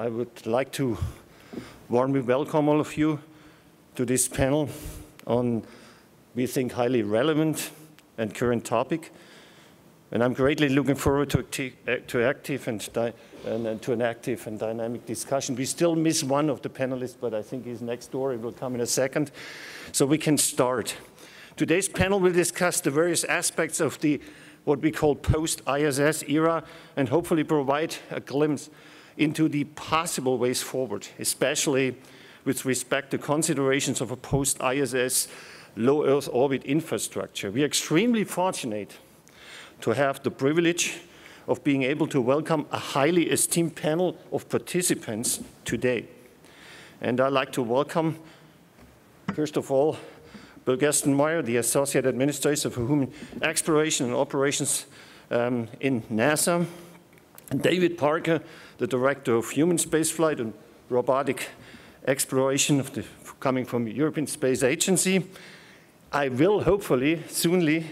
I would like to warmly welcome all of you to this panel on, we think, highly relevant and current topic. And I'm greatly looking forward to an active and dynamic discussion. We still miss one of the panelists, but I think he's next door. He will come in a second. So we can start. Today's panel will discuss the various aspects of the what we call post-ISS era and hopefully provide a glimpse into the possible ways forward, especially with respect to considerations of a post-ISS low Earth orbit infrastructure. We are extremely fortunate to have the privilege of being able to welcome a highly esteemed panel of participants today. And I'd like to welcome, first of all, Bill Gerstenmaier, the Associate Administrator for Human Exploration and Operations in NASA, and David Parker, the Director of Human Spaceflight and Robotic Exploration coming from the European Space Agency. I will hopefully soonly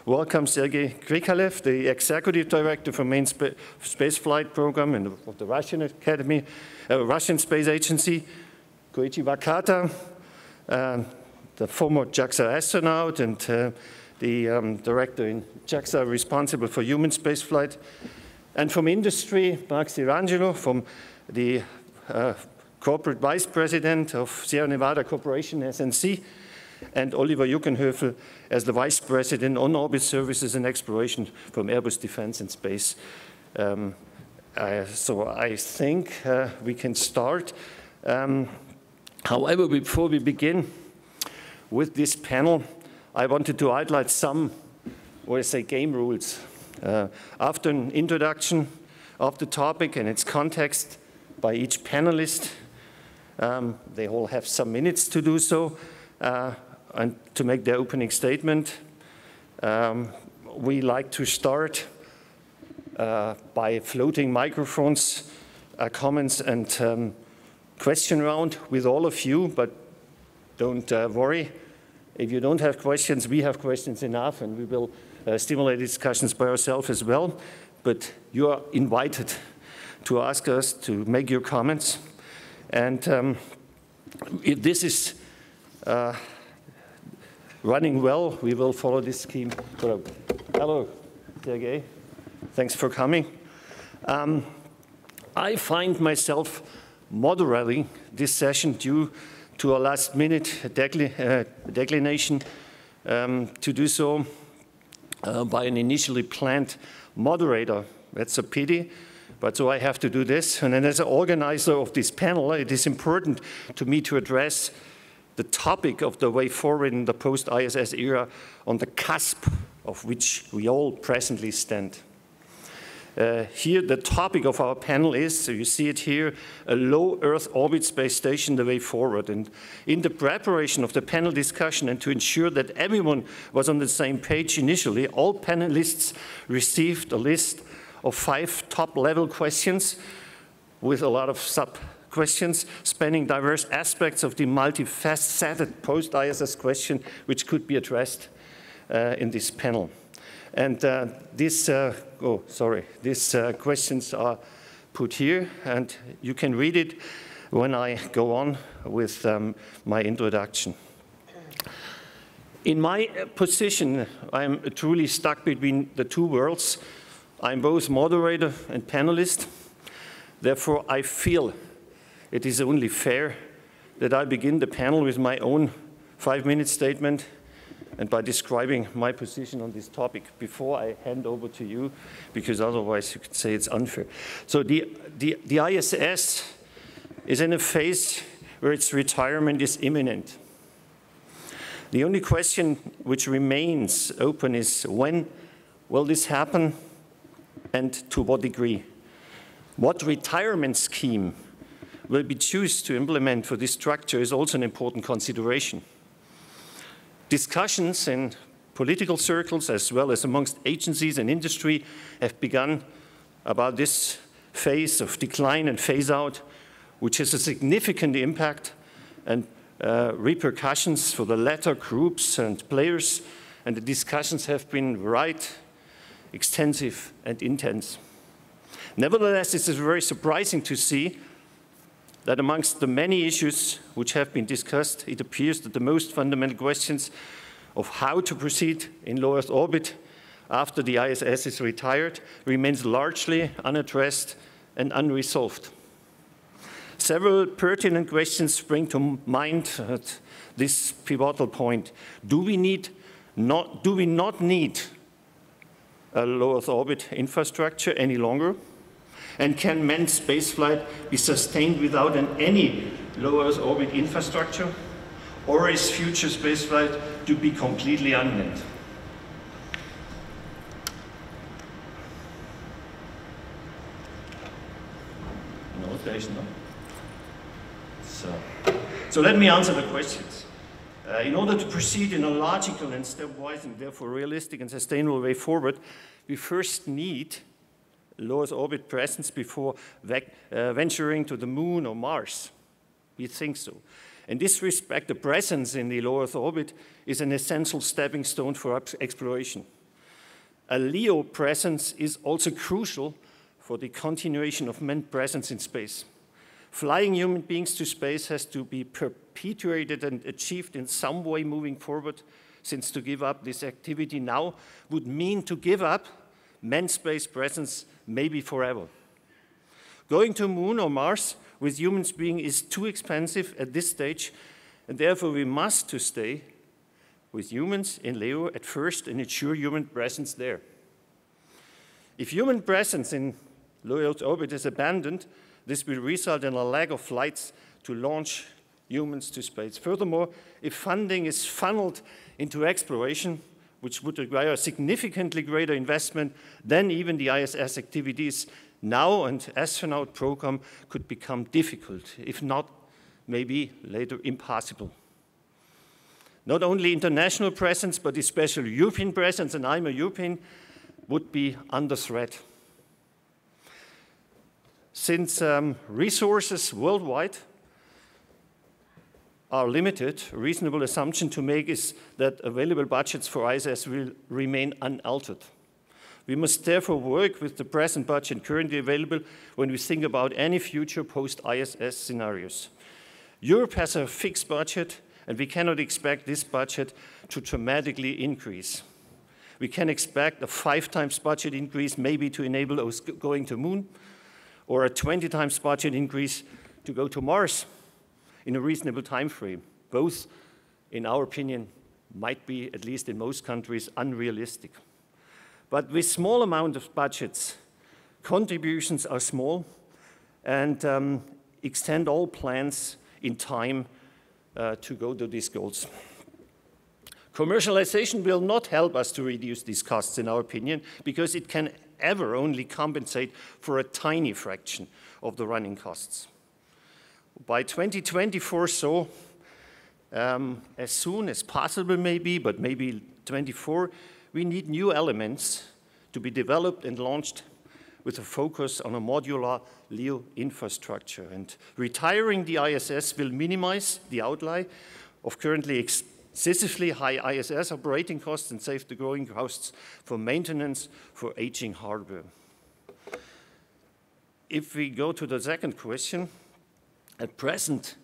welcome Sergei Krikalev, the Executive Director for Main Spaceflight Program of the Russian Space Agency, Koichi Wakata, the former JAXA astronaut and the director in JAXA responsible for human spaceflight. And from industry, Mark Sirangelo, from the corporate vice president of Sierra Nevada Corporation, SNC, and Oliver Juckenhöfel as the vice president on-orbit services and exploration from Airbus Defence and Space. So I think we can start. However, before we begin with this panel, I wanted to highlight some, what I say, game rules. After an introduction of the topic and its context by each panelist, they all have some minutes to do so and to make their opening statement. We like to start by floating microphones, comments and question round with all of you, but don't worry. If you don't have questions, we have questions enough, and we will stimulate discussions by ourselves as well. But you are invited to ask us to make your comments. And if this is running well, we will follow this scheme. Hello, Sergei. Thanks for coming. I find myself moderating this session due to a last-minute declination to do so by an initially planned moderator. That's a pity, but so I have to do this. And then as an organizer of this panel, it is important to me to address the topic of the way forward in the post-ISS era on the cusp of which we all presently stand. Here, the topic of our panel is, so you see it here, a low Earth orbit space station, the way forward. And in the preparation of the panel discussion and to ensure that everyone was on the same page initially, all panelists received a list of 5 top-level questions with a lot of sub-questions spanning diverse aspects of the multifaceted post-ISS question which could be addressed in this panel. And these questions are put here, and you can read it when I go on with my introduction. In my position, I'm truly stuck between the two worlds. I'm both moderator and panelist. Therefore, I feel it is only fair that I begin the panel with my own 5-minute statement and by describing my position on this topic before I hand over to you, because otherwise you could say it's unfair. So the ISS is in a phase where its retirement is imminent. The only question which remains open is when will this happen and to what degree? What retirement scheme will be chosen to implement for this structure is also an important consideration. Discussions in political circles as well as amongst agencies and industry have begun about this phase of decline and phase out, which has a significant impact and repercussions for the latter groups and players, and the discussions have been varied, extensive and intense. Nevertheless, it is very surprising to see that amongst the many issues which have been discussed, it appears that the most fundamental questions of how to proceed in low Earth orbit after the ISS is retired remains largely unaddressed and unresolved. Several pertinent questions spring to mind at this pivotal point. Do we not need a low Earth orbit infrastructure any longer? And can manned spaceflight be sustained without any low Earth orbit infrastructure? Or is future spaceflight to be completely unmanned? No, there is none. So let me answer the questions. In order to proceed in a logical and stepwise and therefore realistic and sustainable way forward, we first need low Earth orbit presence before venturing to the Moon or Mars. We think so. In this respect, the presence in the low Earth orbit is an essential stepping stone for exploration. A LEO presence is also crucial for the continuation of manned presence in space. Flying human beings to space has to be perpetuated and achieved in some way moving forward, since to give up this activity now would mean to give up manned space presence maybe forever. Going to Moon or Mars with humans being is too expensive at this stage, and therefore we must to stay with humans in LEO at first and ensure human presence there. If human presence in low Earth orbit is abandoned, this will result in a lack of flights to launch humans to space. Furthermore, if funding is funneled into exploration, which would require a significantly greater investment than even the ISS activities now, and astronaut program could become difficult, if not maybe later impossible. Not only international presence, but especially European presence, and I'm a European, would be under threat. Since resources worldwide are limited, a reasonable assumption to make is that available budgets for ISS will remain unaltered. We must therefore work with the present budget currently available when we think about any future post-ISS scenarios. Europe has a fixed budget, and we cannot expect this budget to dramatically increase. We can expect a 5 times budget increase maybe to enable us going to Moon, or a 20 times budget increase to go to Mars in a reasonable time frame. Both, in our opinion, might be, at least in most countries, unrealistic. But with small amount of budgets, contributions are small and extend all plans in time to go to these goals. Commercialization will not help us to reduce these costs, in our opinion, because it can ever only compensate for a tiny fraction of the running costs. By 2024, so as soon as possible maybe, but maybe 24, we need new elements to be developed and launched with a focus on a modular LEO infrastructure. And retiring the ISS will minimize the outlay of currently excessively high ISS operating costs and save the growing costs for maintenance for aging hardware. If we go to the second question, at present,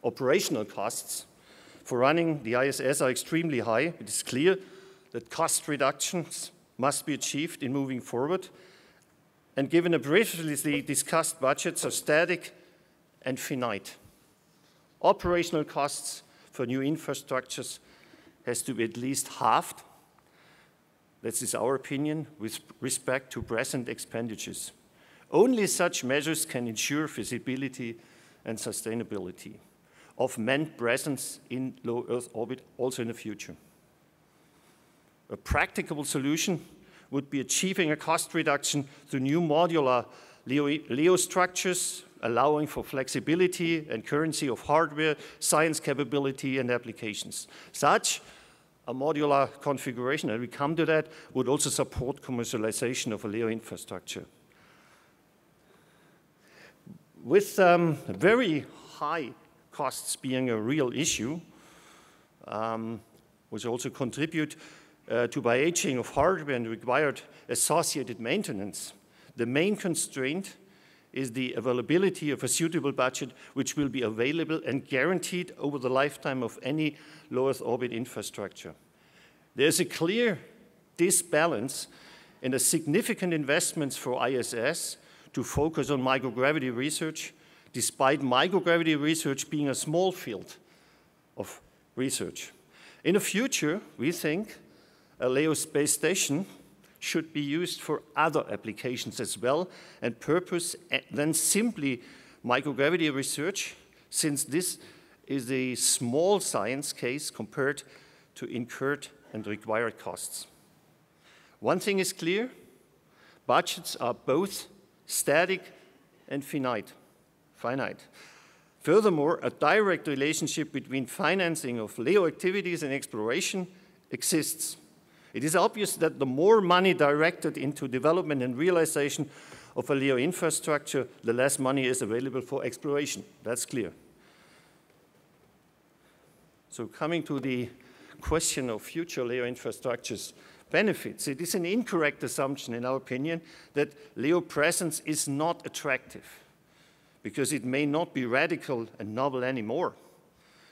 operational costs for running the ISS are extremely high. It is clear that cost reductions must be achieved in moving forward. And given the previously discussed budgets are static and finite, operational costs for new infrastructures has to be at least halved. That is our opinion with respect to present expenditures. Only such measures can ensure feasibility and sustainability of manned presence in low Earth orbit also in the future. A practicable solution would be achieving a cost reduction through new modular LEO structures, allowing for flexibility and currency of hardware, science capability, and applications. Such a modular configuration, and we come to that, would also support commercialization of a LEO infrastructure. With very high costs being a real issue, which also contribute to by aging of hardware and required associated maintenance, the main constraint is the availability of a suitable budget which will be available and guaranteed over the lifetime of any low Earth orbit infrastructure. There's a clear disbalance in the significant investments for ISS to focus on microgravity research, despite microgravity research being a small field of research. In the future, we think a LEO space station should be used for other applications as well and purpose than simply microgravity research, since this is a small science case compared to incurred and required costs. One thing is clear, budgets are both static and finite. Furthermore, a direct relationship between financing of LEO activities and exploration exists. It is obvious that the more money directed into development and realization of a LEO infrastructure, the less money is available for exploration. That's clear. So coming to the question of future LEO infrastructure's benefits, it is an incorrect assumption, in our opinion, that LEO presence is not attractive, because it may not be radical and novel anymore.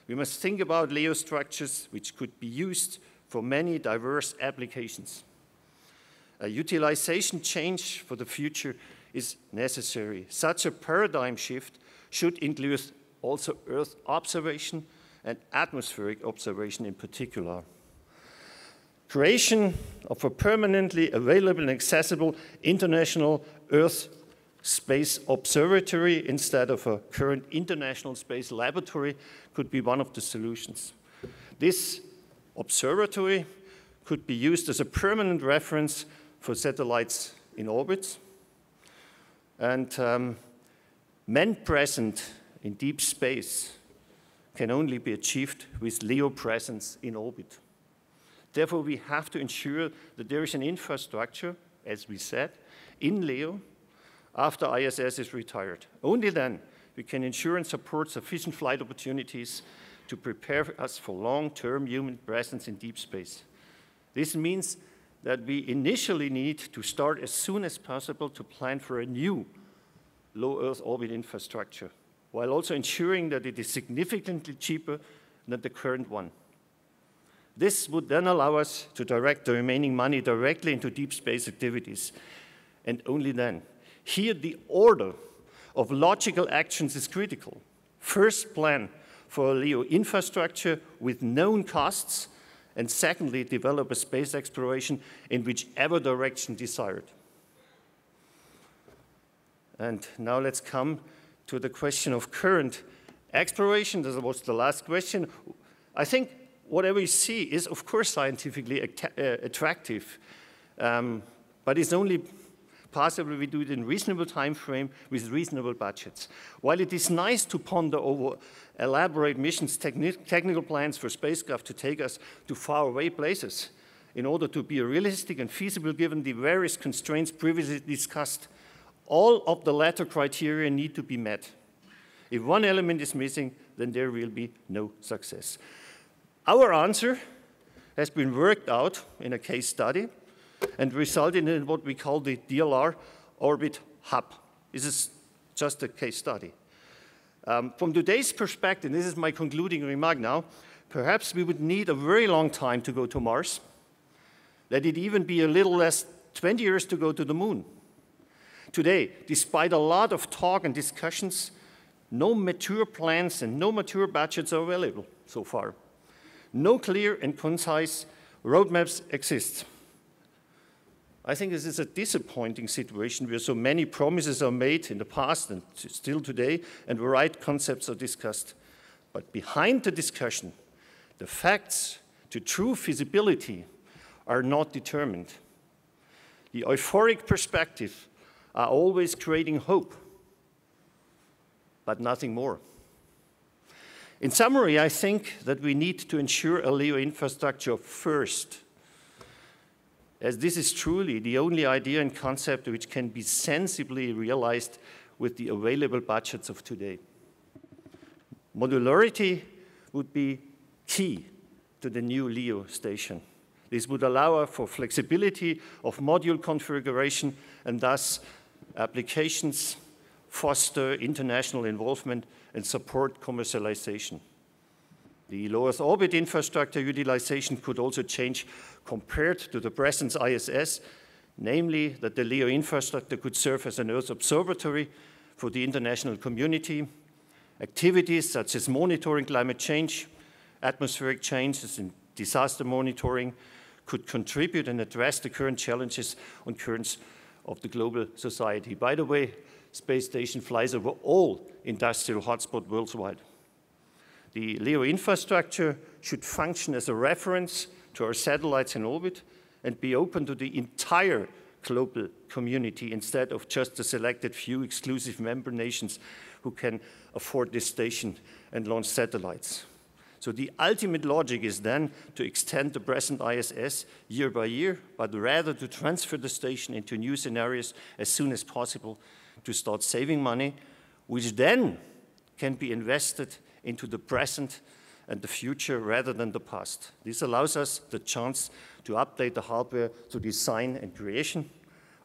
We must think about LEO structures which could be used for many diverse applications. A utilization change for the future is necessary. Such a paradigm shift should include also Earth observation and atmospheric observation in particular. Creation of a permanently available and accessible international Earth space observatory instead of a current international space laboratory could be one of the solutions. This observatory could be used as a permanent reference for satellites in orbit. And men present in deep space can only be achieved with LEO presence in orbit. Therefore, we have to ensure that there is an infrastructure, as we said, in LEO after ISS is retired. Only then we can ensure and support sufficient flight opportunities to prepare us for long-term human presence in deep space. This means that we initially need to start as soon as possible to plan for a new low Earth orbit infrastructure, while also ensuring that it is significantly cheaper than the current one. This would then allow us to direct the remaining money directly into deep space activities, and only then. Here, the order of logical actions is critical. First, plan for a LEO infrastructure with known costs, and secondly, develop a space exploration in whichever direction desired. And now let's come to the question of current exploration. This was the last question. I think whatever you see is, of course, scientifically attractive, but it's only possible if we do it in a reasonable time frame with reasonable budgets. While it is nice to ponder over elaborate missions, technical plans for spacecraft to take us to faraway places in order to be realistic and feasible given the various constraints previously discussed, all of the latter criteria need to be met. If one element is missing, then there will be no success. Our answer has been worked out in a case study and resulted in what we call the DLR Orbit Hub. This is just a case study. From today's perspective, this is my concluding remark now, perhaps we would need a very long time to go to Mars. Let it even be a little less 20 years to go to the moon. Today, despite a lot of talk and discussions, no mature plans and no mature budgets are available so far. No clear and concise roadmaps exist. I think this is a disappointing situation where so many promises are made in the past and still today, and the right concepts are discussed. But behind the discussion, the facts to true feasibility are not determined. The euphoric perspective are always creating hope, but nothing more. In summary, I think that we need to ensure a LEO infrastructure first, as this is truly the only idea and concept which can be sensibly realized with the available budgets of today. Modularity would be key to the new LEO station. This would allow for flexibility of module configuration and thus applications foster international involvement, and support commercialization. The low Earth orbit infrastructure utilization could also change compared to the present ISS, namely that the LEO infrastructure could serve as an Earth observatory for the international community. Activities such as monitoring climate change, atmospheric changes, and disaster monitoring could contribute and address the current challenges on currents of the global society. By the way, space station flies over all industrial hotspots worldwide. The LEO infrastructure should function as a reference to our satellites in orbit and be open to the entire global community instead of just a selected few exclusive member nations who can afford this station and launch satellites. So the ultimate logic is then to extend the present ISS year by year, but rather to transfer the station into new scenarios as soon as possible to start saving money, which then can be invested into the present and the future rather than the past. This allows us the chance to update the hardware through design and creation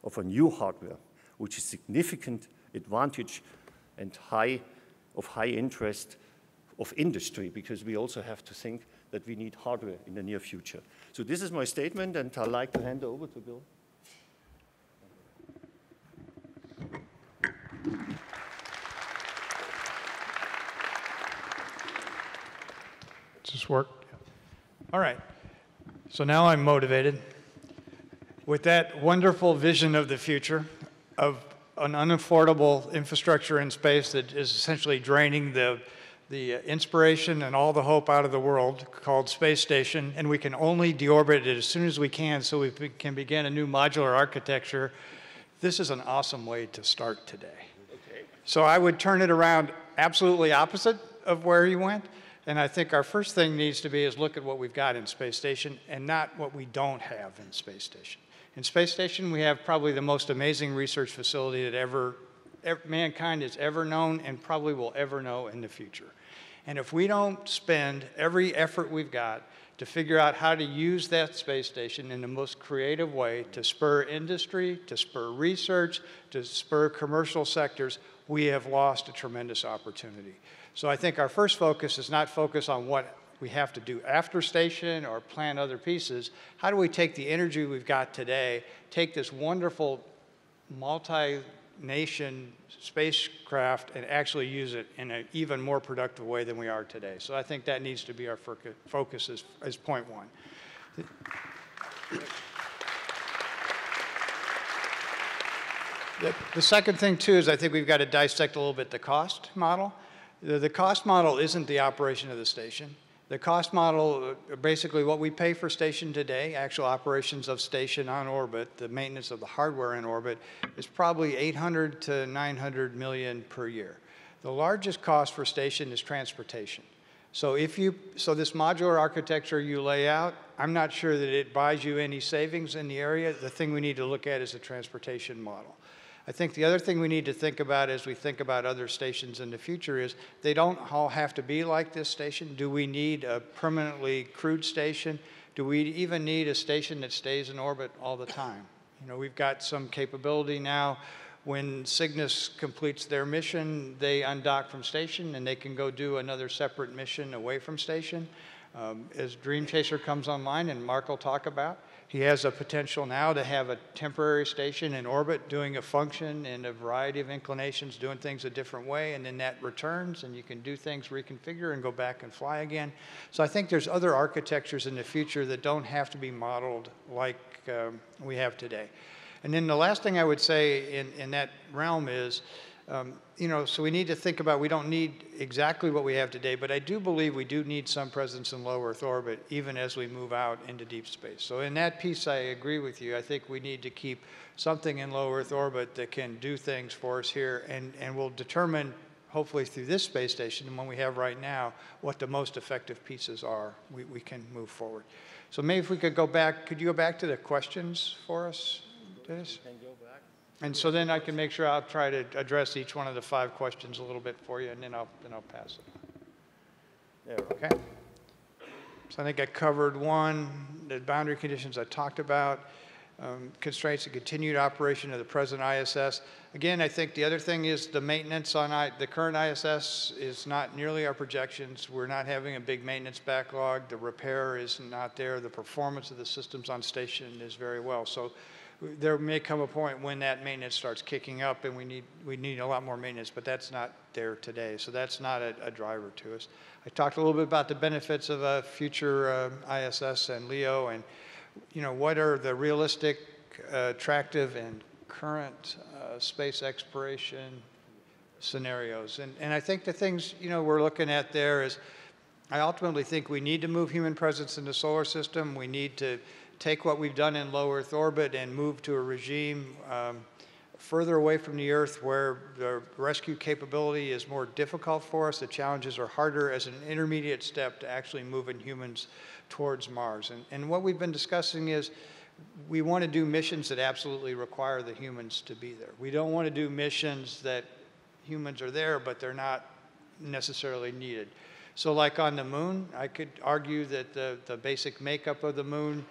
of a new hardware, which is significant advantage and of high interest of industry, because we also have to think that we need hardware in the near future. So this is my statement, and I'd like to hand over to Bill. Does this work? All right. So now I'm motivated. With that wonderful vision of the future, of an unaffordable infrastructure in space that is essentially draining the inspiration and all the hope out of the world, called space station, and we can only deorbit it as soon as we can so we can begin a new modular architecture. This is an awesome way to start today. Okay. So I would turn it around absolutely opposite of where you went. And I think our first thing needs to be is look at what we've got in space station and not what we don't have in space station. In space station, we have probably the most amazing research facility that mankind has ever known and probably will ever know in the future. And if we don't spend every effort we've got to figure out how to use that space station in the most creative way to spur industry, to spur research, to spur commercial sectors, we have lost a tremendous opportunity. So I think our first focus is not focus on what we have to do after station or plan other pieces. How do we take the energy we've got today, take this wonderful multi-nation spacecraft and actually use it in an even more productive way than we are today? So I think that needs to be our focus as point one. The second thing, too, is I think we've got to dissect a little bit the cost model. The cost model isn't the operation of the station. The cost model, basically what we pay for station today, actual operations of station on orbit, the maintenance of the hardware in orbit, is probably 800 to 900 million per year. The largest cost for station is transportation. So this modular architecture you lay out, I'm not sure that it buys you any savings in the area. The thing we need to look at is the transportation model. I think the other thing we need to think about as we think about other stations in the future is they don't all have to be like this station. Do we need a permanently crewed station? Do we even need a station that stays in orbit all the time? You know, we've got some capability now. When Cygnus completes their mission, they undock from station and they can go do another separate mission away from station. As Dream Chaser comes online, and Mark will talk about, he has a potential now to have a temporary station in orbit doing a function in a variety of inclinations, doing things a different way, and then that returns and you can do things, reconfigure, and go back and fly again. So I think there's other architectures in the future that don't have to be modeled like we have today. And then the last thing I would say in that realm is, you know, so we need to think about, we don't need exactly what we have today, but I do believe we do need some presence in low Earth orbit, even as we move out into deep space. So in that piece, I agree with you. I think we need to keep something in low Earth orbit that can do things for us here, and we'll determine, hopefully through this space station and one we have right now, what the most effective pieces are. We can move forward. So maybe if we could go back, could you go back to the questions for us, Dennis? And so then I can make sure I'll try to address each one of the 5 questions a little bit for you, and then I'll pass it. There, okay. So I think I covered one, the boundary conditions I talked about. constraints and continued operation of the present ISS. Again, I think the other thing is the maintenance on the current ISS is not nearly our projections. We're not having a big maintenance backlog. The repair is not there. The performance of the systems on station is very well. So there may come a point when that maintenance starts kicking up and we need a lot more maintenance, but that's not there today. So that's not a driver to us. I talked a little bit about the benefits of a future ISS and LEO, and what are the realistic, attractive, and current space exploration scenarios. And I think the things we're looking at there is, I ultimately think we need to move human presence in the solar system. We need to take what we've done in low Earth orbit and move to a regime further away from the Earth where the rescue capability is more difficult for us. The challenges are harder as an intermediate step to actually moving humans towards Mars. And what we've been discussing is we want to do missions that absolutely require the humans to be there. We don't want to do missions that humans are there, but they're not necessarily needed. So like on the moon, I could argue that the basic makeup of the moon,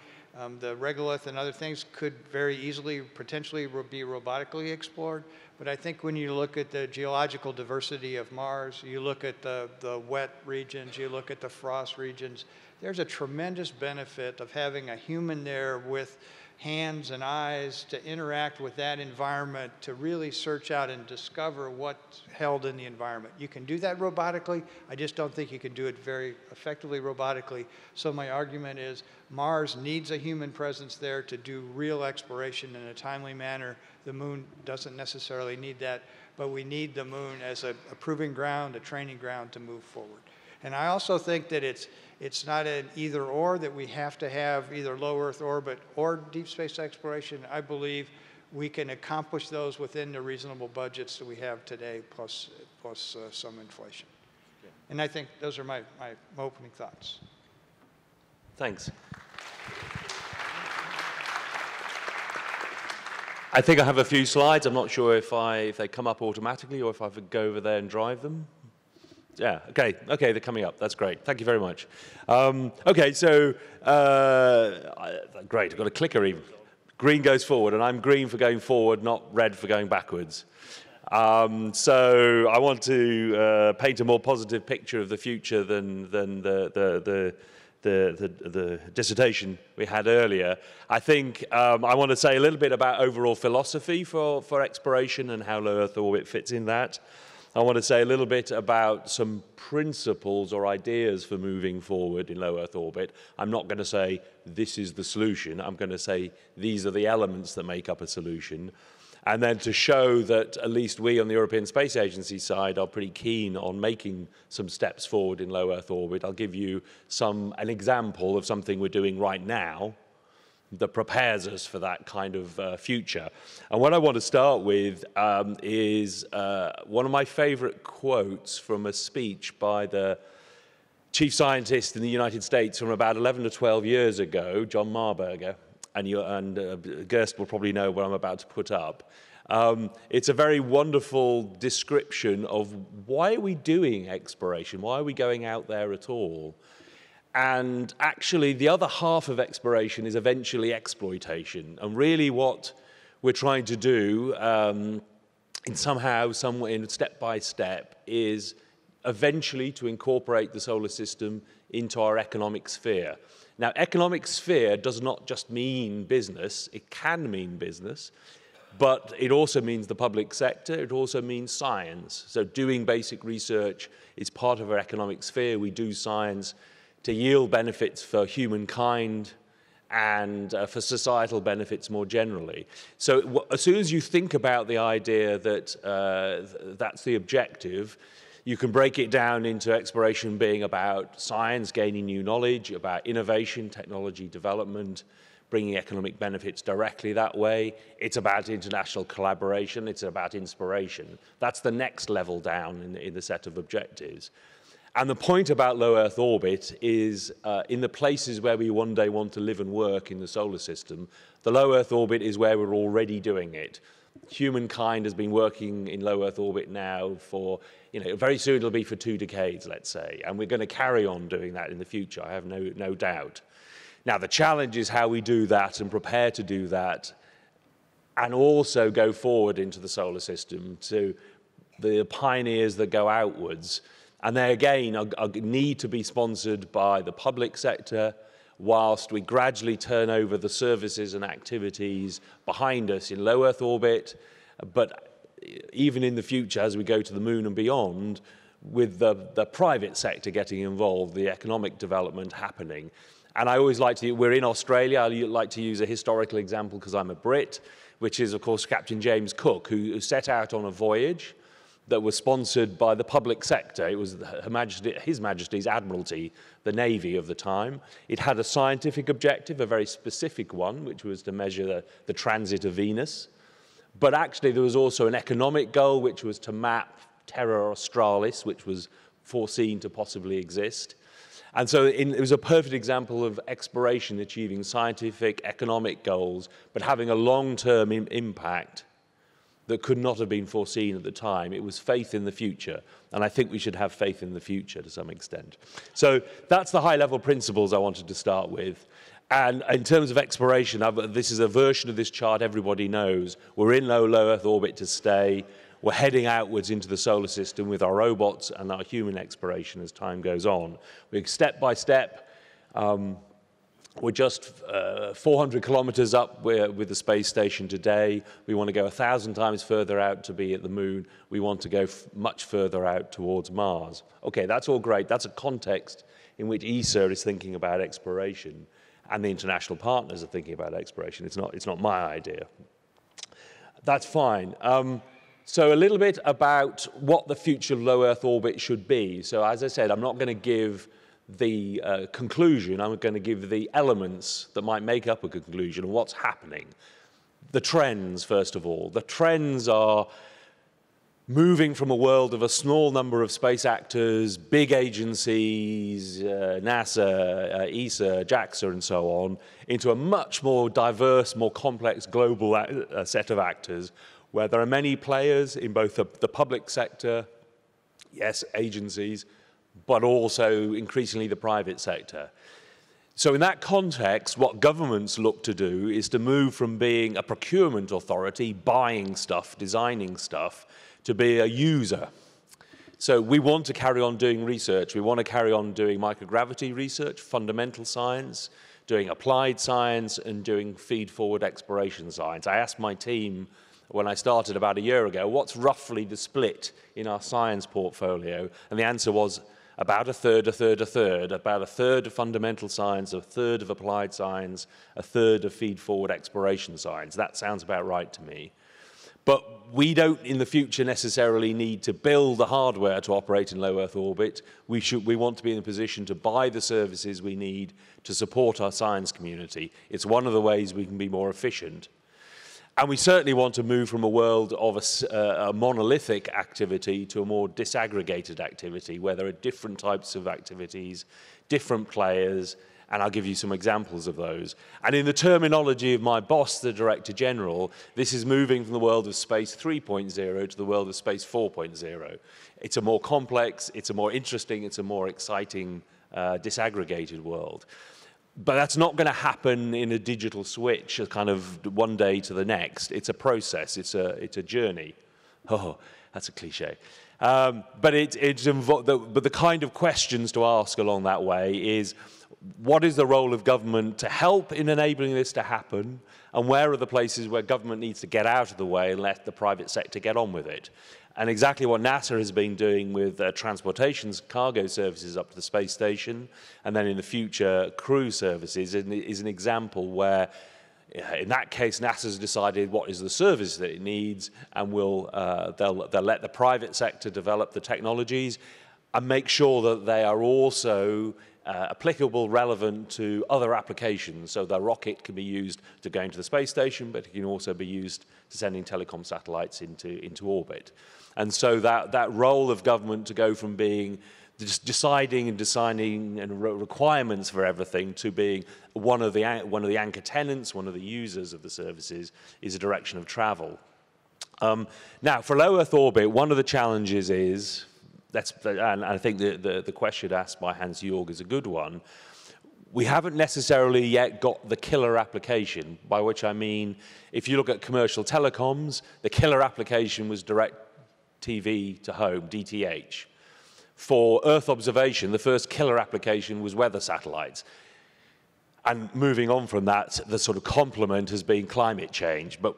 the regolith and other things could very easily, potentially be robotically explored. But I think when you look at the geological diversity of Mars, you look at the wet regions, you look at the frost regions, there's a tremendous benefit of having a human there with hands and eyes to interact with that environment, to really search out and discover what's held in the environment. You can do that robotically. I just don't think you can do it very effectively robotically. So my argument is Mars needs a human presence there to do real exploration in a timely manner. The moon doesn't necessarily need that, but we need the moon as a proving ground, a training ground to move forward. And I also think that it's not an either or, that we have to have either low Earth orbit or deep space exploration. I believe we can accomplish those within the reasonable budgets that we have today, plus some inflation. Yeah. And I think those are my opening thoughts. Thanks. I think I have a few slides. I'm not sure if they come up automatically or if I have go over there and drive them. Yeah, okay, they're coming up. That's great. Thank you very much. Okay, so, great, I've got a clicker even. Green goes forward, and I'm green for going forward, not red for going backwards. So I want to paint a more positive picture of the future than the dissertation we had earlier. I think I want to say a little bit about overall philosophy for exploration and how low Earth orbit fits in that. I want to say a little bit about some principles or ideas for moving forward in low Earth orbit. I'm not going to say this is the solution. I'm going to say these are the elements that make up a solution. And then to show that at least we on the European Space Agency side are pretty keen on making some steps forward in low Earth orbit, I'll give you an example of something we're doing right now that prepares us for that kind of future. And what I want to start with is one of my favorite quotes from a speech by the chief scientist in the United States from about 11 to 12 years ago, John Marburger, and Gerst will probably know what I'm about to put up. It's a very wonderful description of why are we doing exploration? Why are we going out there at all? And actually, the other half of exploration is eventually exploitation. And really what we're trying to do in some way, step by step, is eventually to incorporate the solar system into our economic sphere. Now, economic sphere does not just mean business. It can mean business, but it also means the public sector. It also means science. So doing basic research is part of our economic sphere. We do science to yield benefits for humankind and for societal benefits more generally. So as soon as you think about the idea that that's the objective, you can break it down into exploration being about science, gaining new knowledge, about innovation, technology development, bringing economic benefits directly that way. It's about international collaboration. It's about inspiration. That's the next level down in the set of objectives. And the point about low Earth orbit is in the places where we one day want to live and work in the solar system, the low Earth orbit is where we're already doing it. Humankind has been working in low Earth orbit now for, very soon it'll be for 2 decades, let's say, and we're going to carry on doing that in the future, I have no doubt. Now, the challenge is how we do that and prepare to do that, and also go forward into the solar system to the pioneers that go outwards. And they, again, need to be sponsored by the public sector, whilst we gradually turn over the services and activities behind us in low Earth orbit. But even in the future, as we go to the moon and beyond, with the private sector getting involved, the economic development happening. And I always like to, we're in Australia, I like to use a historical example because I'm a Brit, which is, of course, Captain James Cook, who set out on a voyage that was sponsored by the public sector. It was His Majesty's Admiralty, the Navy of the time. It had a scientific objective, a very specific one, which was to measure the transit of Venus. But actually, there was also an economic goal, which was to map Terra Australis, which was foreseen to possibly exist. And so it was a perfect example of exploration achieving scientific, economic goals, but having a long-term impact that could not have been foreseen at the time. It was faith in the future, and I think we should have faith in the future to some extent. So that's the high-level principles I wanted to start with. And in terms of exploration, this is a version of this chart everybody knows. We're in low Earth orbit to stay. We're heading outwards into the solar system with our robots and our human exploration as time goes on. We're step by step. We're just 400 kilometers up with the space station today. We want to go 1,000 times further out to be at the moon. We want to go much further out towards Mars. Okay, that's all great. That's a context in which ESA is thinking about exploration, and the international partners are thinking about exploration. It's not my idea. That's fine. So a little bit about what the future of low Earth orbit should be. So as I said, I'm not going to give the conclusion. I'm going to give the elements that might make up a conclusion and what's happening. The trends, first of all. The trends are moving from a world of a small number of space actors, big agencies, NASA, ESA, JAXA, and so on, into a much more diverse, more complex global set of actors, where there are many players in both the public sector, yes, agencies, but also increasingly the private sector. So in that context, what governments look to do is to move from being a procurement authority, buying stuff, designing stuff, to be a user. So we want to carry on doing research. We want to carry on doing microgravity research, fundamental science, doing applied science, and doing feed-forward exploration science. I asked my team when I started about a year ago, what's roughly the split in our science portfolio? And the answer was about a third, a third, a third. About a third of fundamental science, a third of applied science, a third of feed-forward exploration science. That sounds about right to me. But we don't, in the future, necessarily need to build the hardware to operate in low Earth orbit. We want to be in a position to buy the services we need to support our science community. It's one of the ways we can be more efficient. And we certainly want to move from a world of a monolithic activity to a more disaggregated activity, where there are different types of activities, different players, and I'll give you some examples of those. And in the terminology of my boss, the Director General, this is moving from the world of Space 3.0 to the world of Space 4.0. It's a more complex, it's a more interesting, it's a more exciting, disaggregated world. But that's not going to happen in a digital switch, a kind of one day to the next. It's a process. It's a journey. Oh, that's a cliche. But the kind of questions to ask along that way is, what is the role of government to help in enabling this to happen? And where are the places where government needs to get out of the way and let the private sector get on with it? And exactly what NASA has been doing with transportation cargo services up to the space station, and then in the future crew services, is an example where, in that case, NASA's decided what is the service that it needs, and they'll let the private sector develop the technologies and make sure that they are also applicable, relevant to other applications. So the rocket can be used to go into the space station, but it can also be used to sending telecom satellites into orbit. And so that role of government to go from being just deciding and designing and requirements for everything to being one of the anchor tenants, one of the users of the services, is a direction of travel. Now, for low Earth orbit, one of the challenges is, and I think the question asked by Hans-Jörg is a good one, We haven't necessarily yet got the killer application, by which I mean, if you look at commercial telecoms, the killer application was direct TV to home, DTH. For Earth observation, the first killer application was weather satellites. And moving on from that, the sort of complement has been climate change. But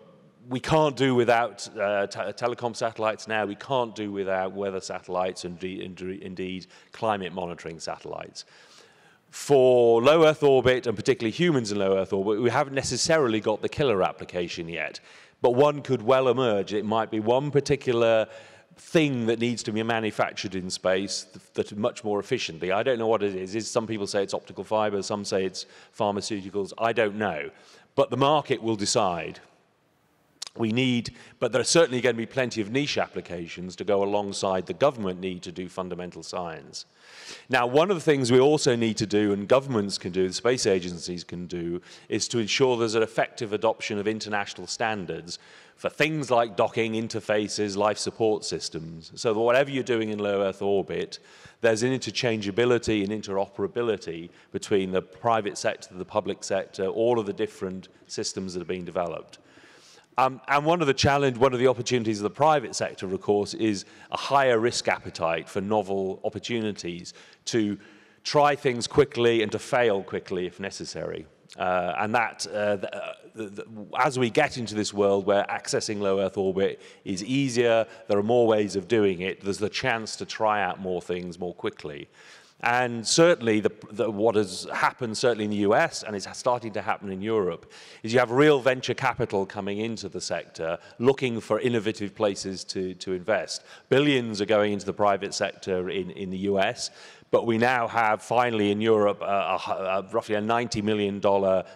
we can't do without telecom satellites now. We can't do without weather satellites and indeed climate monitoring satellites. For low Earth orbit, and particularly humans in low Earth orbit, we haven't necessarily got the killer application yet. But one could well emerge. It might be one particular thing that needs to be manufactured in space that much more efficiently. I don't know what it is. Some people say it's optical fiber, some say it's pharmaceuticals. I don't know. But the market will decide. But there are certainly going to be plenty of niche applications to go alongside the government need to do fundamental science. Now, one of the things we also need to do, and governments can do, the space agencies can do, is to ensure there's an effective adoption of international standards for things like docking, interfaces, life support systems, so that whatever you're doing in low Earth orbit, there's an interchangeability and interoperability between the private sector, the public sector, all of the different systems that are being developed. And one of the opportunities of the private sector, of course, is a higher risk appetite for novel opportunities to try things quickly and to fail quickly if necessary. And that, as we get into this world where accessing low Earth orbit is easier, there are more ways of doing it, there's the chance to try out more things more quickly. And certainly what has happened, certainly in the US, and it's starting to happen in Europe, is you have real venture capital coming into the sector, looking for innovative places to invest. Billions are going into the private sector in the US, but we now have, finally in Europe, roughly a $90 million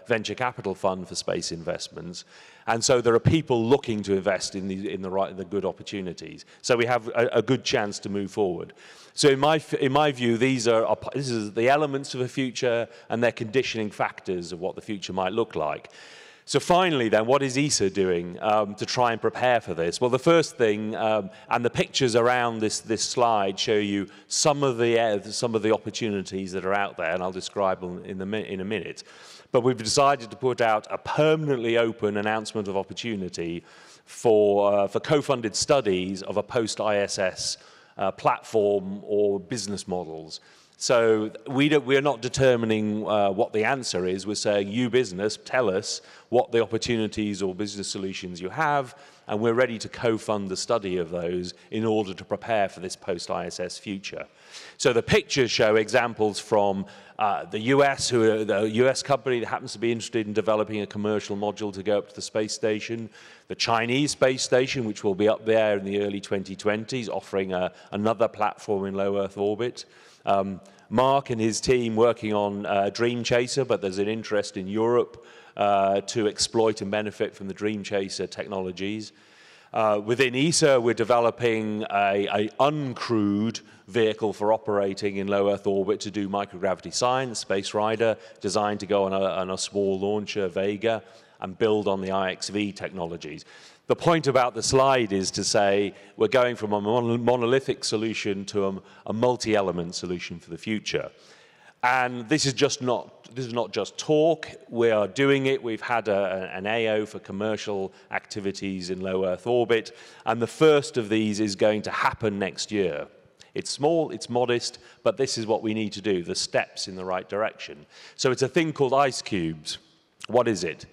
venture capital fund for space investments. And so there are people looking to invest in the good opportunities. So we have a good chance to move forward. So in my view, this is the elements of the future, and they're conditioning factors of what the future might look like. So finally then, what is ESA doing to try and prepare for this? Well, the first thing, and the pictures around this slide show you some of the opportunities that are out there, and I'll describe them in a minute. But we've decided to put out a permanently open announcement of opportunity for co-funded studies of a post-ISS platform or business models. So we're not determining what the answer is. We're saying, you business, tell us what the opportunities or business solutions you have, and we're ready to co-fund the study of those in order to prepare for this post-ISS future. So the pictures show examples from the US, the US company that happens to be interested in developing a commercial module to go up to the space station. The Chinese space station, which will be up there in the early 2020s, offering another platform in low Earth orbit. Mark and his team working on Dream Chaser, but there's an interest in Europe to exploit and benefit from the Dream Chaser technologies. Within ESA, we're developing an uncrewed vehicle for operating in low Earth orbit to do microgravity science, Space Rider, designed to go on a small launcher, Vega, and build on the IXV technologies. The point about the slide is to say we're going from a monolithic solution to a multi-element solution for the future. And this is not just talk. We are doing it. We've had an AO for commercial activities in low Earth orbit, and the first of these is going to happen next year. It's small, it's modest, but this is what we need to do, the steps in the right direction. So it's a thing called ice cubes. What is it?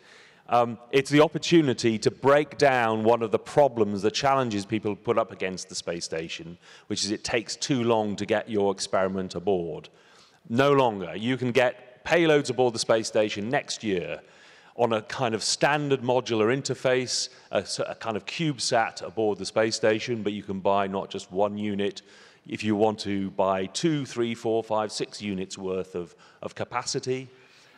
It's the opportunity to break down one of the problems, the challenges people put up against the space station, which is it takes too long to get your experiment aboard. No longer. You can get payloads aboard the space station next year on a kind of standard modular interface, a kind of CubeSat aboard the space station, but you can buy not just one unit. If you want to buy 2, 3, 4, 5, 6 units worth of capacity,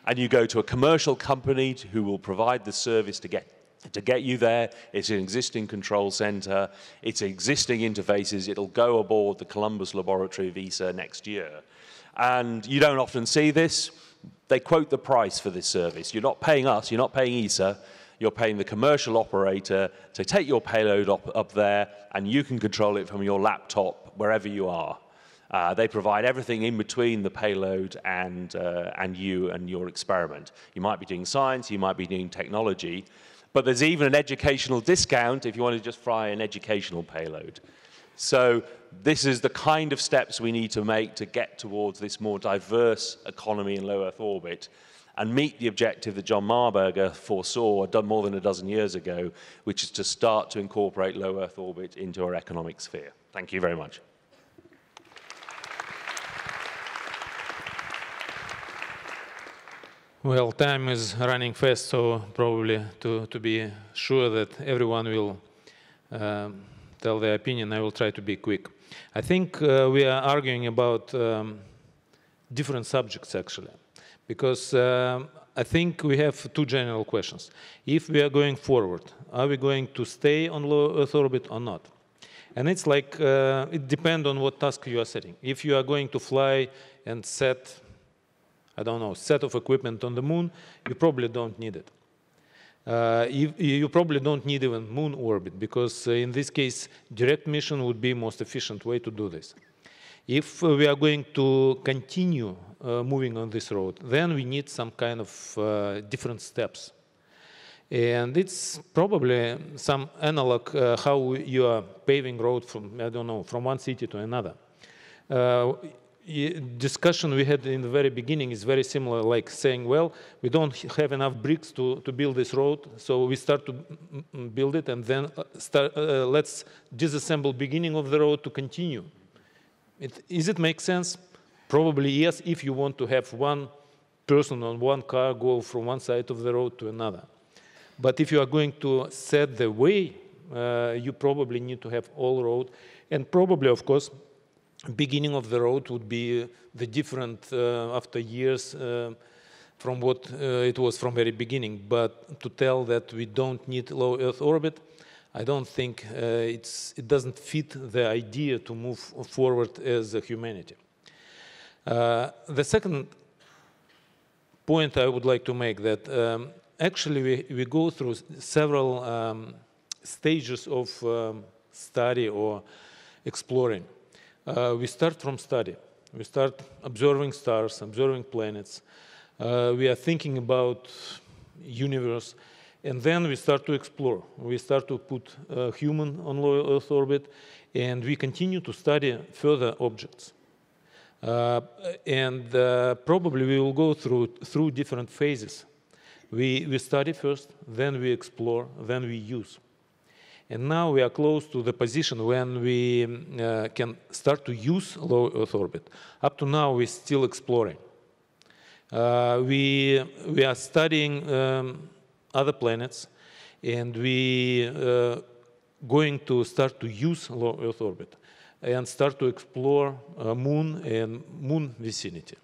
and you go to a commercial company who will provide the service to get you there. It's an existing control center. It's existing interfaces. It'll go aboard the Columbus laboratory of ESA next year. And you don't often see this. They quote the price for this service. You're not paying us. You're not paying ESA. You're paying the commercial operator to take your payload up there, and you can control it from your laptop wherever you are. They provide everything in between the payload and you and your experiment. You might be doing science, you might be doing technology, but there's even an educational discount if you want to just fly an educational payload. So this is the kind of steps we need to make to get towards this more diverse economy in low Earth orbit and meet the objective that John Marburger foresaw done more than a dozen years ago, which is to start to incorporate low Earth orbit into our economic sphere. Thank you very much. Well, time is running fast, so probably to be sure that everyone will tell their opinion, I will try to be quick. I think we are arguing about different subjects, actually, because I think we have two general questions. If we are going forward, are we going to stay on low Earth orbit or not? And it's like, it depends on what task you are setting. If you are going to fly and set, I don't know, set of equipment on the moon, you probably don't need it. You probably don't need even moon orbit, because in this case, direct mission would be most efficient way to do this. If we are going to continue moving on this road, then we need some kind of different steps. And it's probably some analog how you are paving road from, I don't know, from one city to another. Discussion we had in the very beginning is very similar, like saying, well, we don't have enough bricks to build this road, so we start to build it, and then let's disassemble beginning of the road to continue. Does it make sense? Probably yes, if you want to have one person on one car go from one side of the road to another. But if you are going to set the way, you probably need to have all road, and probably, of course, beginning of the road would be the different after years from what it was from very beginning. But to tell that we don't need low Earth orbit, I don't think it doesn't fit the idea to move forward as a humanity. The second point I would like to make that actually we go through several stages of study or exploring. We start from study. We start observing stars, observing planets. We are thinking about universe, and then we start to explore. We start to put human on low Earth orbit, and we continue to study further objects. Probably we will go through different phases. We study first, then we explore, then we use. And now we are close to the position when we can start to use low Earth orbit. Up to now, we're still exploring. We are studying other planets, and we going to start to use low Earth orbit and start to explore moon and moon vicinity.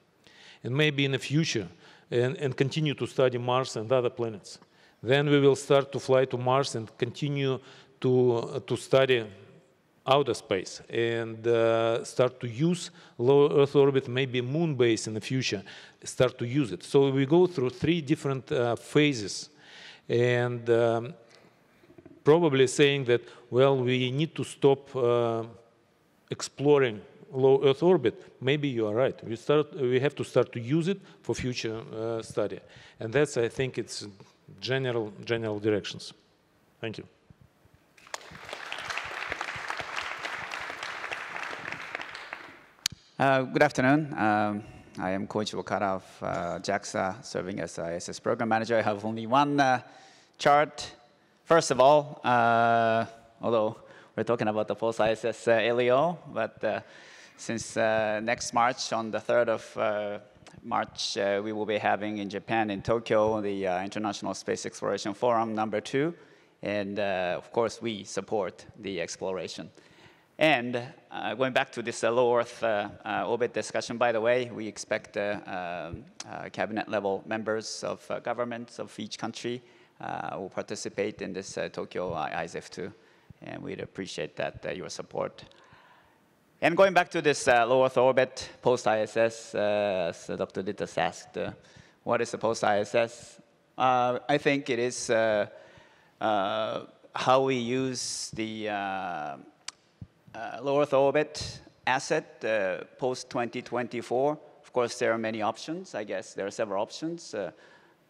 And maybe in the future, and continue to study Mars and other planets. Then we will start to fly to Mars and continue to study outer space and start to use low Earth orbit, maybe moon base in the future, start to use it. So we go through three different phases, and probably saying that, well, we need to stop exploring low Earth orbit. Maybe you are right. We have to start to use it for future study. And that's, I think, it's general directions. Thank you. Good afternoon. I am Koichi Wakara of JAXA, serving as ISS Program Manager. I have only one chart. First of all, although we're talking about the post-ISS LEO, but since next March, on the 3rd of March, we will be having in Japan, in Tokyo, the International Space Exploration Forum #2. And of course, we support the exploration. And going back to this low Earth orbit discussion, by the way, we expect cabinet-level members of governments of each country will participate in this Tokyo ISF2, and we'd appreciate that your support. And going back to this low Earth orbit, post-ISS, as Dr. Dittas asked, what is the post-ISS? I think it is how we use the low Earth orbit asset post-2024. Of course, there are many options. I guess there are several options.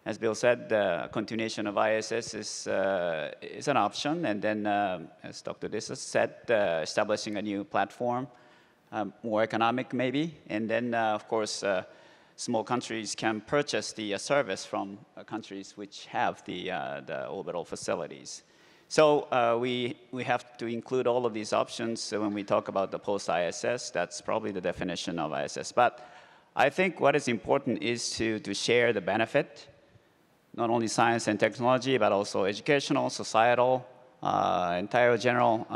As Bill said, the continuation of ISS is an option. And then, as Dr. Dissa said, establishing a new platform, more economic maybe. And then, of course, small countries can purchase the service from countries which have the orbital facilities. So we have to include all of these options when we talk about the post-ISS. That's probably the definition of ISS. But I think what is important is to share the benefit, not only science and technology, but also educational, societal, entire general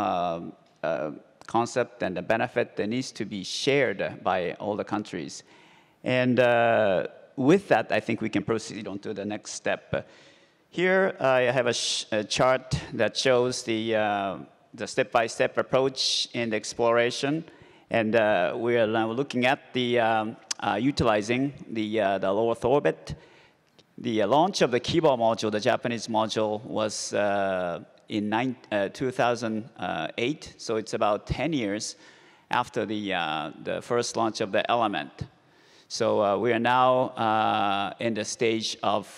concept and the benefit that needs to be shared by all the countries. And with that, I think we can proceed on to the next step. Here, I have a chart that shows the step-by-step approach in the exploration. And we are now looking at the utilizing the low Earth orbit. The launch of the Kibo module, the Japanese module, was in 2008. So it's about 10 years after the first launch of the Element. So we are now in the stage of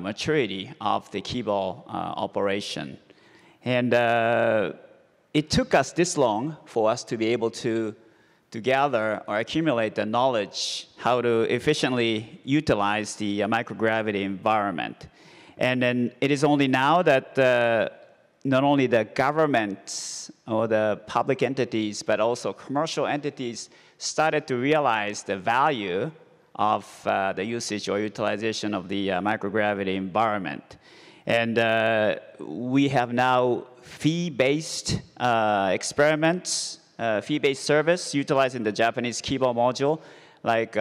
maturity of the Kibo operation. And it took us this long for us to be able to gather or accumulate the knowledge how to efficiently utilize the microgravity environment. And then it is only now that not only the governments or the public entities, but also commercial entities started to realize the value of the usage or utilization of the microgravity environment. And we have now fee-based experiments, fee-based service utilizing the Japanese Kibo module, like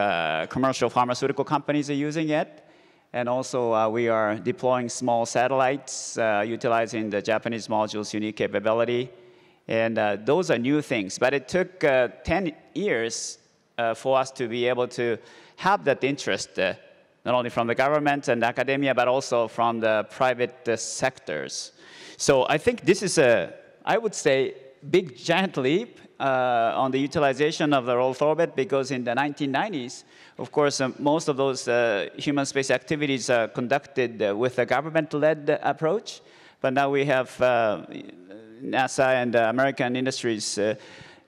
commercial pharmaceutical companies are using it. And also we are deploying small satellites utilizing the Japanese module's unique capability. And those are new things. But it took 10 years for us to be able to have that interest, not only from the government and academia, but also from the private sectors. So I think this is I would say, big giant leap on the utilization of the low Earth orbit, because in the 1990s, of course, most of those human space activities are conducted with a government-led approach. But now we have NASA and American industries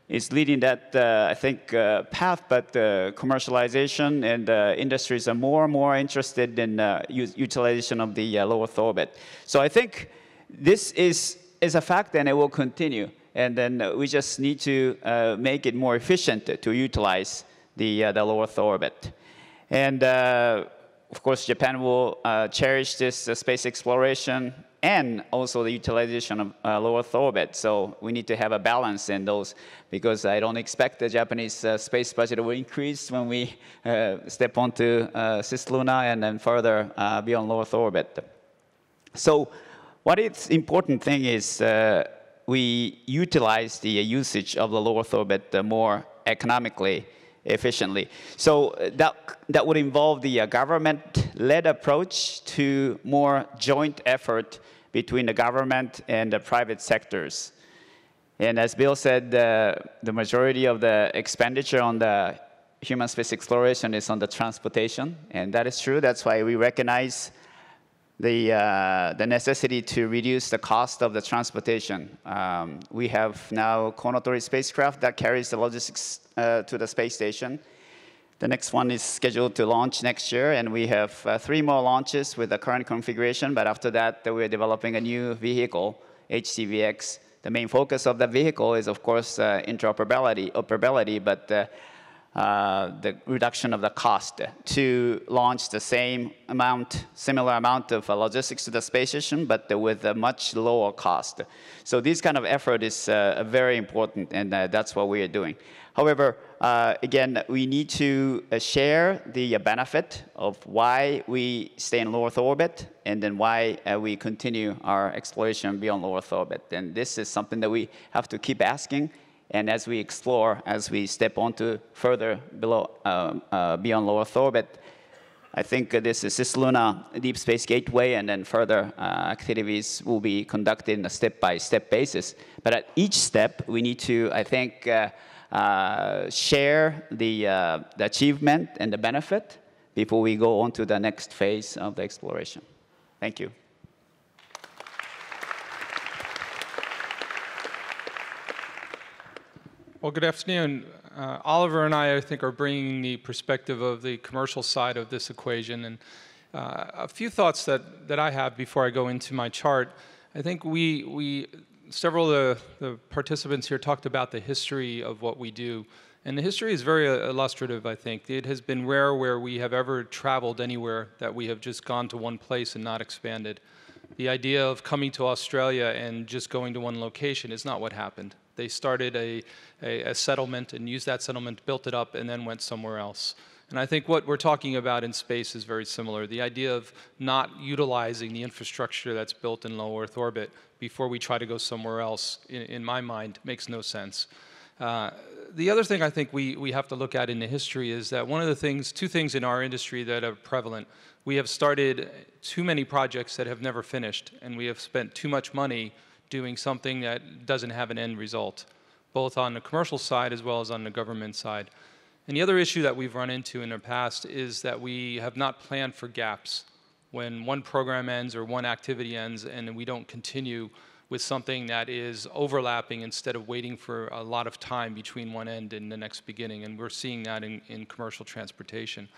is leading that, I think, path, but commercialization and industries are more and more interested in utilization of the low Earth orbit. So I think this is a fact, and it will continue. And then we just need to make it more efficient to utilize the low Earth orbit. And of course, Japan will cherish this space exploration and also the utilization of low Earth orbit. So we need to have a balance in those, because I don't expect the Japanese space budget will increase when we step onto cislunar and then further beyond low Earth orbit. So what is important thing is we utilize the usage of the low Earth orbit more economically, efficiently. So that would involve the government-led approach to more joint effort between the government and the private sectors. And as Bill said, the majority of the expenditure on the human space exploration is on the transportation, and that is true. That's why we recognize the necessity to reduce the cost of the transportation. We have now Konotori spacecraft that carries the logistics to the space station. The next one is scheduled to launch next year, and we have 3 more launches with the current configuration. But after that, we're developing a new vehicle, HCVX. The main focus of the vehicle is, of course, interoperability, but the reduction of the cost to launch the similar amount of logistics to the space station, but with a much lower cost. So this kind of effort is very important, and that's what we are doing. However, again, we need to share the benefit of why we stay in low Earth orbit, and then why we continue our exploration beyond low Earth orbit. And this is something that we have to keep asking. And as we explore, as we step onto further beyond low Earth orbit, I think this is cislunar deep space gateway, and then further activities will be conducted in a step-by-step basis. But at each step, we need to, I think, share the achievement and the benefit before we go on to the next phase of the exploration. Thank you. Well, good afternoon. Oliver and I think, are bringing the perspective of the commercial side of this equation. And a few thoughts that I have before I go into my chart. I think several of the participants here talked about the history of what we do. And the history is very illustrative, I think. It has been rare where we have ever traveled anywhere that we have just gone to one place and not expanded. The idea of coming to Australia and just going to one location is not what happened. They started a settlement and used that settlement, built it up, and then went somewhere else. And I think what we're talking about in space is very similar. The idea of not utilizing the infrastructure that's built in low Earth orbit before we try to go somewhere else, in my mind, makes no sense. The other thing I think we have to look at in the history is that one of the things, two things in our industry that are prevalent. We have started too many projects that have never finished, and we have spent too much money doing something that doesn't have an end result, both on the commercial side as well as on the government side. And the other issue that we've run into in the past is that we have not planned for gaps. When one program ends or one activity ends and we don't continue with something that is overlapping instead of waiting for a lot of time between one end and the next beginning. And we're seeing that in commercial transportation.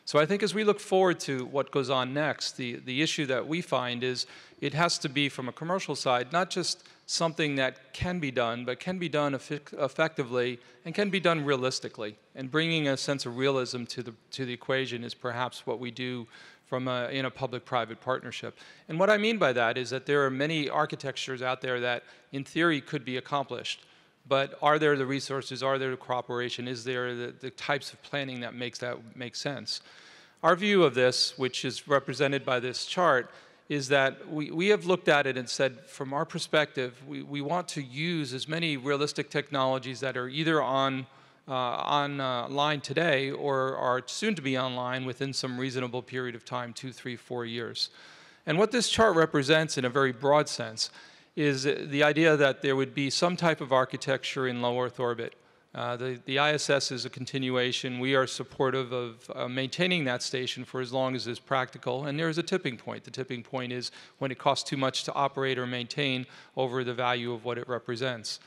So I think as we look forward to what goes on next, the issue that we find is it has to be, from a commercial side, not just something that can be done, but can be done effectively and can be done realistically. And bringing a sense of realism to the equation is perhaps what we do in a public-private partnership. And what I mean by that is that there are many architectures out there that, in theory, could be accomplished. But are there the resources? Are there the cooperation? Is there the types of planning that make sense? Our view of this, which is represented by this chart, is that we have looked at it and said, from our perspective, we want to use as many realistic technologies that are either online today or are soon to be online within some reasonable period of time, 2, 3, 4 years. And what this chart represents in a very broad sense is the idea that there would be some type of architecture in low Earth orbit. The ISS is a continuation. We are supportive of maintaining that station for as long as is practical. And there is a tipping point. The tipping point is when it costs too much to operate or maintain over the value of what it represents.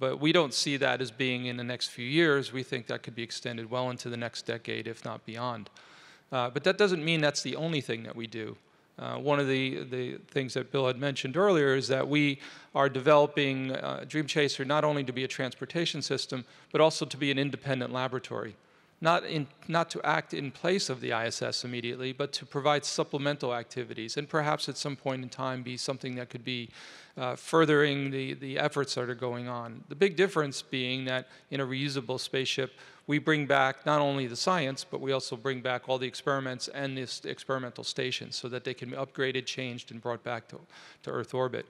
But we don't see that as being in the next few years. We think that could be extended well into the next decade, if not beyond. But that doesn't mean that's the only thing that we do. One of the things that Bill had mentioned earlier is that we are developing Dream Chaser not only to be a transportation system, but also to be an independent laboratory. Not to act in place of the ISS immediately, but to provide supplemental activities, and perhaps at some point in time be something that could be furthering the efforts that are going on. The big difference being that in a reusable spaceship, we bring back not only the science, but we also bring back all the experiments and this experimental station so that they can be upgraded, changed, and brought back to Earth orbit.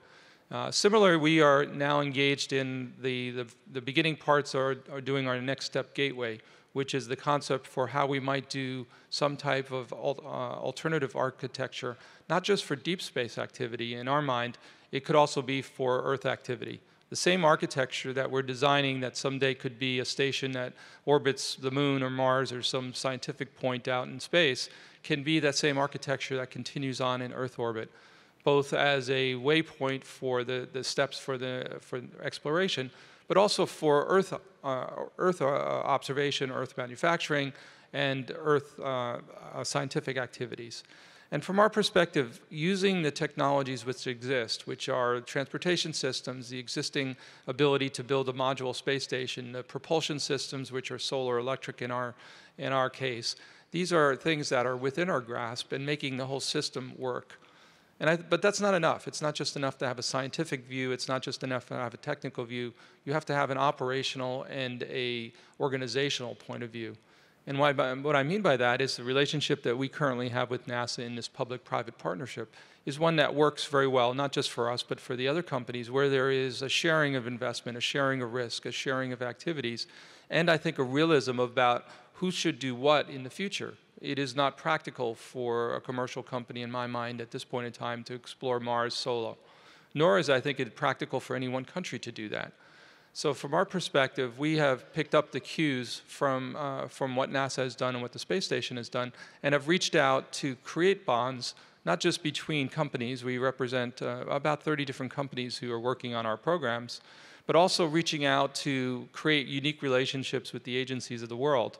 Similarly, we are now engaged in the beginning parts are doing our next step gateway, which is the concept for how we might do some type of alternative architecture, not just for deep space activity. In our mind, it could also be for Earth activity. The same architecture that we're designing that someday could be a station that orbits the moon or Mars or some scientific point out in space can be that same architecture that continues on in Earth orbit, both as a waypoint for the steps for exploration, but also for Earth observation, Earth manufacturing, and Earth scientific activities. And from our perspective, using the technologies which exist, which are transportation systems, the existing ability to build a modular space station, the propulsion systems, which are solar electric in our case, these are things that are within our grasp and making the whole system work. But that's not enough. It's not just enough to have a scientific view. It's not just enough to have a technical view. You have to have an operational and a organizational point of view. And what I mean by that is the relationship that we currently have with NASA in this public-private partnership is one that works very well, not just for us, but for the other companies, where there is a sharing of investment, a sharing of risk, a sharing of activities, and I think a realism about who should do what in the future. It is not practical for a commercial company, in my mind, at this point in time, to explore Mars solo, nor is I think it practical for any one country to do that. So from our perspective, we have picked up the cues from what NASA has done and what the space station has done, and have reached out to create bonds, not just between companies. We represent about 30 different companies who are working on our programs, but also reaching out to create unique relationships with the agencies of the world.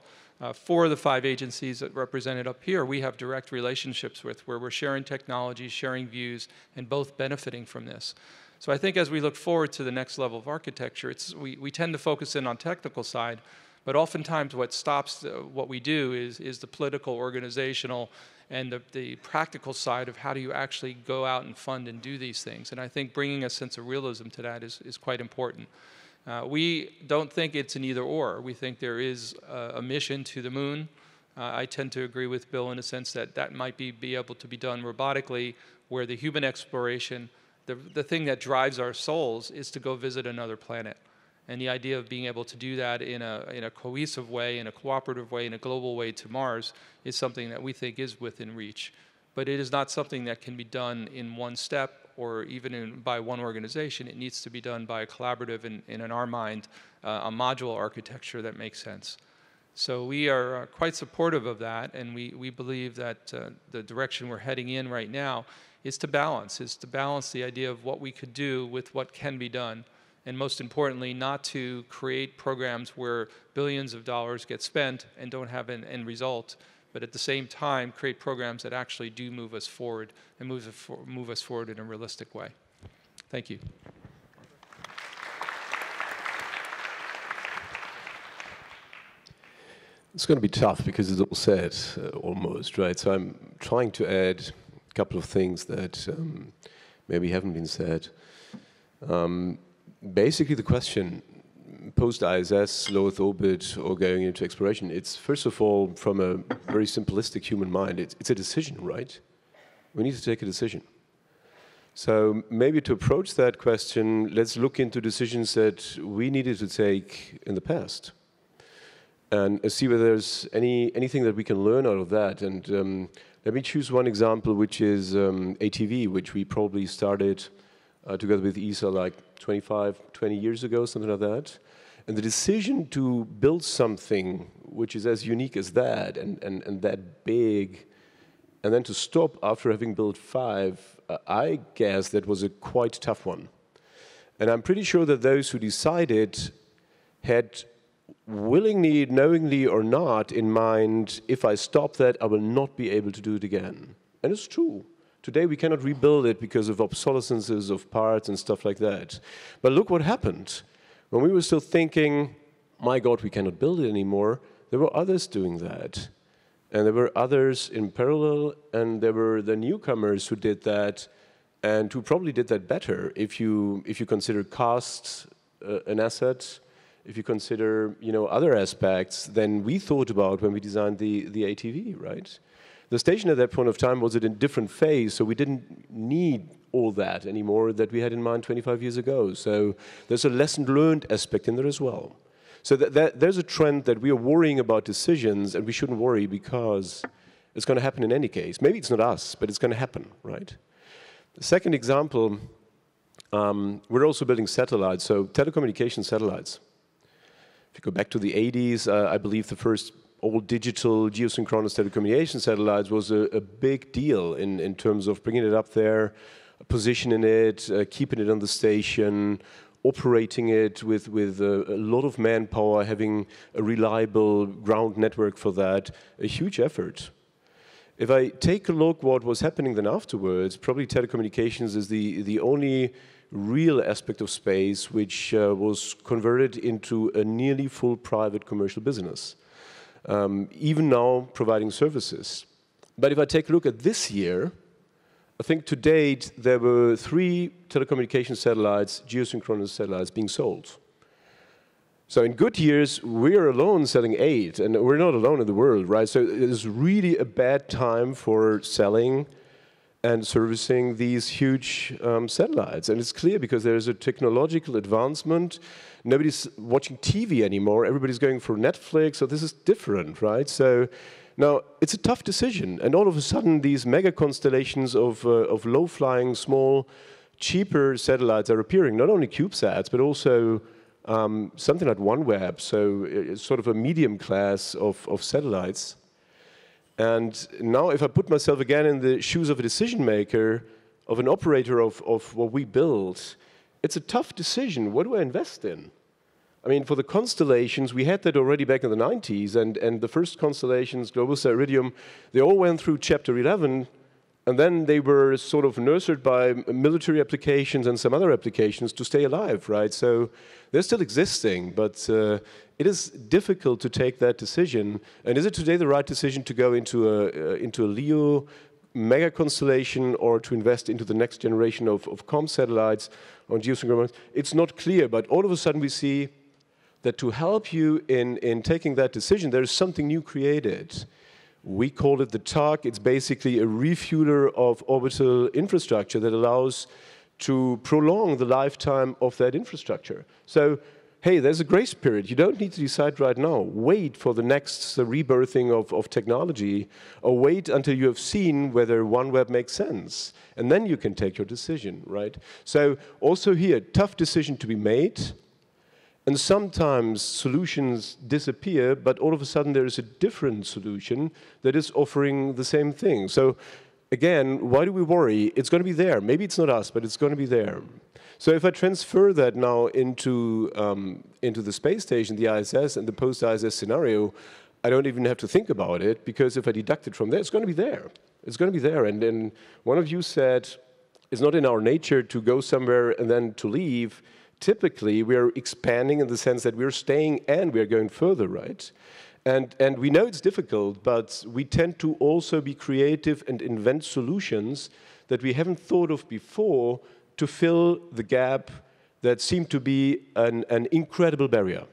4 of the 5 agencies that represented up here, we have direct relationships with, where we're sharing technology, sharing views, and both benefiting from this. So I think as we look forward to the next level of architecture, we tend to focus in on technical side, but oftentimes what stops what we do is the political, organizational, and the practical side of how do you actually go out and fund and do these things. And I think bringing a sense of realism to that is quite important. We don't think it's an either or. We think there is a mission to the moon. I tend to agree with Bill in a sense that that might be able to be done robotically, where the human exploration, the thing that drives our souls is to go visit another planet. And the idea of being able to do that in a cohesive way, in a cooperative way, in a global way to Mars is something that we think is within reach. But it is not something that can be done in one step or even by one organization. It needs to be done by a collaborative and in our mind, a modular architecture that makes sense. So we are quite supportive of that, and we believe that the direction we're heading in right now is to balance the idea of what we could do with what can be done, and most importantly, not to create programs where billions of dollars get spent and don't have an end result, but at the same time create programs that actually do move us forward and move us forward in a realistic way. Thank you. It's going to be tough because it's all said, almost, right? So I'm trying to add a couple of things that maybe haven't been said. Basically, the question, post-ISS, low Earth orbit, or going into exploration, it's first of all, from a very simplistic human mind, it's a decision, right? We need to take a decision. So maybe to approach that question, let's look into decisions that we needed to take in the past, and see whether there's anything that we can learn out of that. And let me choose one example, which is ATV, which we probably started together with ESA like 20 years ago, something like that. And the decision to build something which is as unique as that and that big, and then to stop after having built 5, I guess that was a quite tough one. And I'm pretty sure that those who decided had willingly, knowingly or not, in mind, if I stop that, I will not be able to do it again. And it's true. Today we cannot rebuild it because of obsolescences of parts and stuff like that. But look what happened. When we were still thinking, my God, we cannot build it anymore, there were others doing that. And there were others in parallel, and there were the newcomers who did that, and who probably did that better if you consider cost an asset, if you consider other aspects than we thought about when we designed the ATV, right? The station at that point of time was at a different phase, so we didn't need all that anymore that we had in mind 25 years ago. So there's a lesson learned aspect in there as well. So there's a trend that we are worrying about decisions, and we shouldn't worry because it's going to happen in any case. Maybe it's not us, but it's going to happen, right? The second example, we're also building satellites, so telecommunication satellites. If you go back to the 80s, I believe the first all-digital geosynchronous telecommunication satellites was a big deal in terms of bringing it up there, positioning it, keeping it on the station, operating it with a lot of manpower, having a reliable ground network for that, a huge effort. If I take a look what was happening then afterwards, probably telecommunications is the only real aspect of space which was converted into a nearly full private commercial business, even now providing services. But if I take a look at this year, I think to date there were 3 telecommunication satellites, geosynchronous satellites, being sold. So in good years, we're alone selling 8, and we're not alone in the world, right? So it is really a bad time for selling and servicing these huge satellites. And it's clear because there's a technological advancement. Nobody's watching TV anymore. Everybody's going for Netflix, so this is different, right? So now it's a tough decision. And all of a sudden, these mega constellations of low-flying, small, cheaper satellites are appearing. Not only CubeSats, but also something like OneWeb, so it's sort of a medium class of satellites. And now if I put myself again in the shoes of a decision maker, of an operator of what we build, it's a tough decision. What do I invest in? I mean, for the constellations, we had that already back in the 90s, and the first constellations, Globusa, Iridium, they all went through Chapter 11, and then they were sort of nurtured by military applications and some other applications to stay alive, right? So they're still existing, but it is difficult to take that decision. And is it today the right decision to go into a LEO mega constellation or to invest into the next generation of comm satellites on geosynchronous? It's not clear, but all of a sudden we see that to help you in taking that decision, there is something new created. We call it the TARC. It's basically a refueler of orbital infrastructure that allows to prolong the lifetime of that infrastructure. So, hey, there's a grace period. You don't need to decide right now. Wait for the next rebirthing of technology, or wait until you have seen whether OneWeb makes sense. And then you can take your decision, right? So also here, tough decision to be made. And sometimes solutions disappear, but all of a sudden there is a different solution that is offering the same thing. So again, why do we worry? It's going to be there. Maybe it's not us, but it's going to be there. So if I transfer that now into the space station, the ISS, and the post-ISS scenario, I don't even have to think about it, because if I deduct it from there, it's going to be there. It's going to be there. And then one of you said, it's not in our nature to go somewhere and then to leave. Typically, we're expanding in the sense that we're staying and we're going further, right? And we know it's difficult, but we tend to also be creative and invent solutions that we haven't thought of before to fill the gap that seemed to be an incredible barrier,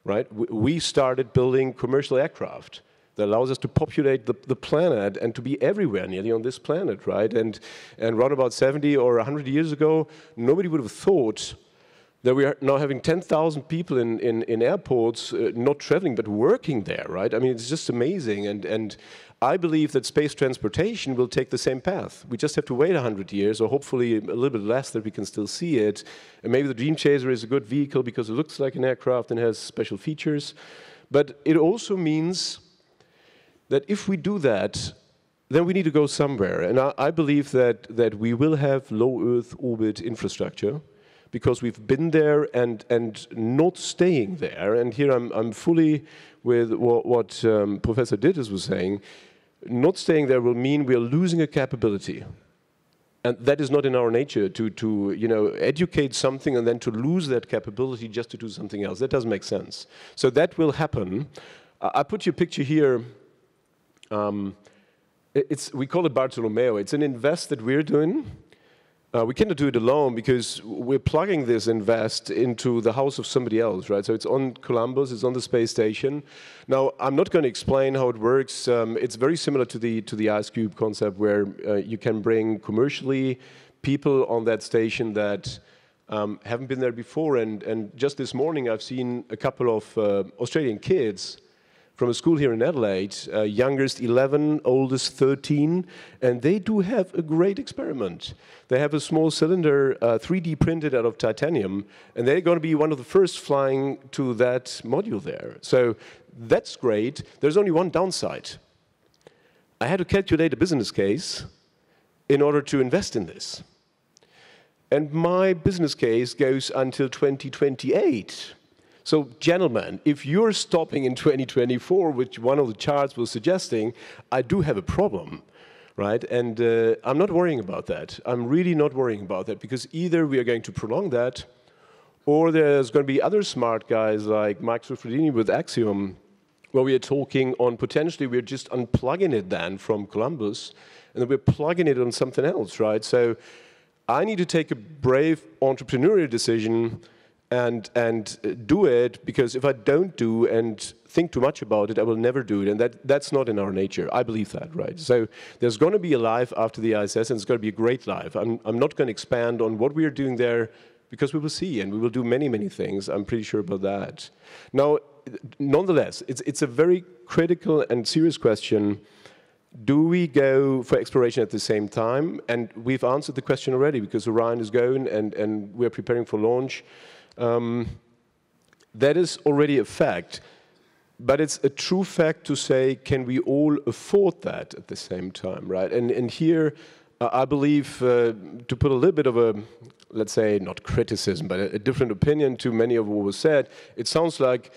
right? We started building commercial aircraft that allows us to populate the planet and to be everywhere nearly on this planet, right? And around about 70 or 100 years ago, nobody would have thought that we are now having 10,000 people in airports, not traveling, but working there, right? I mean, it's just amazing. And I believe that space transportation will take the same path. We just have to wait 100 years, or hopefully a little bit less, that we can still see it. And maybe the Dream Chaser is a good vehicle because it looks like an aircraft and has special features. But it also means that if we do that, then we need to go somewhere. And I believe that we will have low Earth orbit infrastructure, because we've been there and not staying there. And here I'm fully with what Professor Dittes was saying. Not staying there will mean we're losing a capability. And that is not in our nature to educate something and then to lose that capability just to do something else. That doesn't make sense. So that will happen. I put you a picture here. We call it Bartolomeo. It's an invest that we're doing. We cannot do it alone because we're plugging this invest into the house of somebody else, right? So it's on Columbus, it's on the space station. Now, I'm not going to explain how it works. It's very similar to the IceCube concept, where you can bring commercially people on that station that haven't been there before. And just this morning, I've seen a couple of Australian kids from a school here in Adelaide, youngest 11, oldest 13, and they do have a great experiment. They have a small cylinder 3D printed out of titanium, and they're going to be one of the first flying to that module there. So that's great. There's only one downside. I had to calculate a business case in order to invest in this. And my business case goes until 2028. So, gentlemen, if you're stopping in 2024, which one of the charts was suggesting, I do have a problem, right? And I'm not worrying about that. I'm really not worrying about that, because either we are going to prolong that, or there's going to be other smart guys like Mike Sofrodini with Axiom, where we are talking on potentially we're just unplugging it then from Columbus, and then we're plugging it on something else, right? So I need to take a brave entrepreneurial decision and do it, because if I don't do and think too much about it, I will never do it, and that's not in our nature. I believe that, right? So there's going to be a life after the ISS, and it's going to be a great life. I'm not going to expand on what we are doing there, because we will see, and we will do many, many things. I'm pretty sure about that. Now, nonetheless, it's a very critical and serious question. Do we go for exploration at the same time? And we've answered the question already, because Orion is going, and we're preparing for launch. that is already a fact. But it's a true fact to say, can we all afford that at the same time, right? And here, I believe, to put a little bit of a, let's say, not criticism, but a different opinion to many of what was said, it sounds like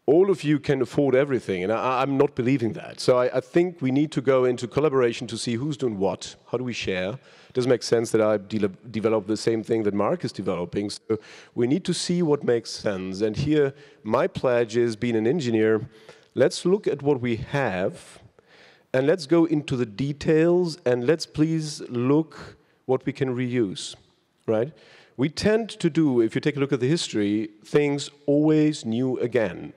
all of you can afford everything, and I'm not believing that. So I think we need to go into collaboration to see who's doing what, how do we share. It doesn't make sense that I develop the same thing that Mark is developing. So we need to see what makes sense. And here, my pledge is, being an engineer, let's look at what we have, and let's go into the details, and let's please look what we can reuse, right? We tend to do, if you take a look at the history, things always new again.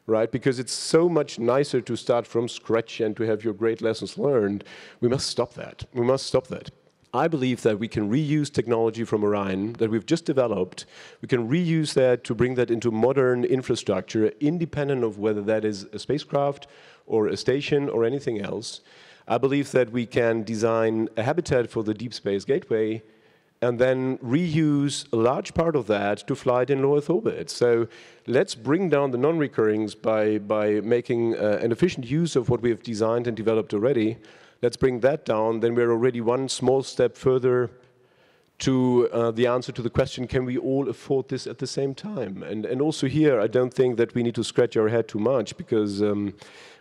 Right? Because it's so much nicer to start from scratch and to have your great lessons learned. We must stop that. We must stop that. I believe that we can reuse technology from Orion that we've just developed. We can reuse that to bring that into modern infrastructure, independent of whether that is a spacecraft or a station or anything else. I believe that we can design a habitat for the Deep Space Gateway and then reuse a large part of that to fly it in low Earth orbit. So let's bring down the non-recurrings by making an efficient use of what we have designed and developed already. Let's bring that down, then we're already one small step further to the answer to the question, can we all afford this at the same time? And also here, I don't think that we need to scratch our head too much, because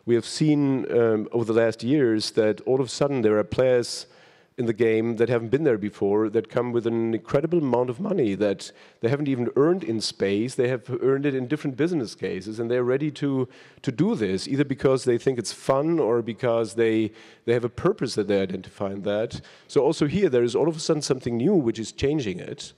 we have seen over the last years that all of a sudden there are players in the game that haven't been there before, that come with an incredible amount of money that they haven't even earned in space. They have earned it in different business cases, and they're ready to do this, either because they think it's fun or because they have a purpose that they identify in that. So also here, there is all of a sudden something new which is changing it.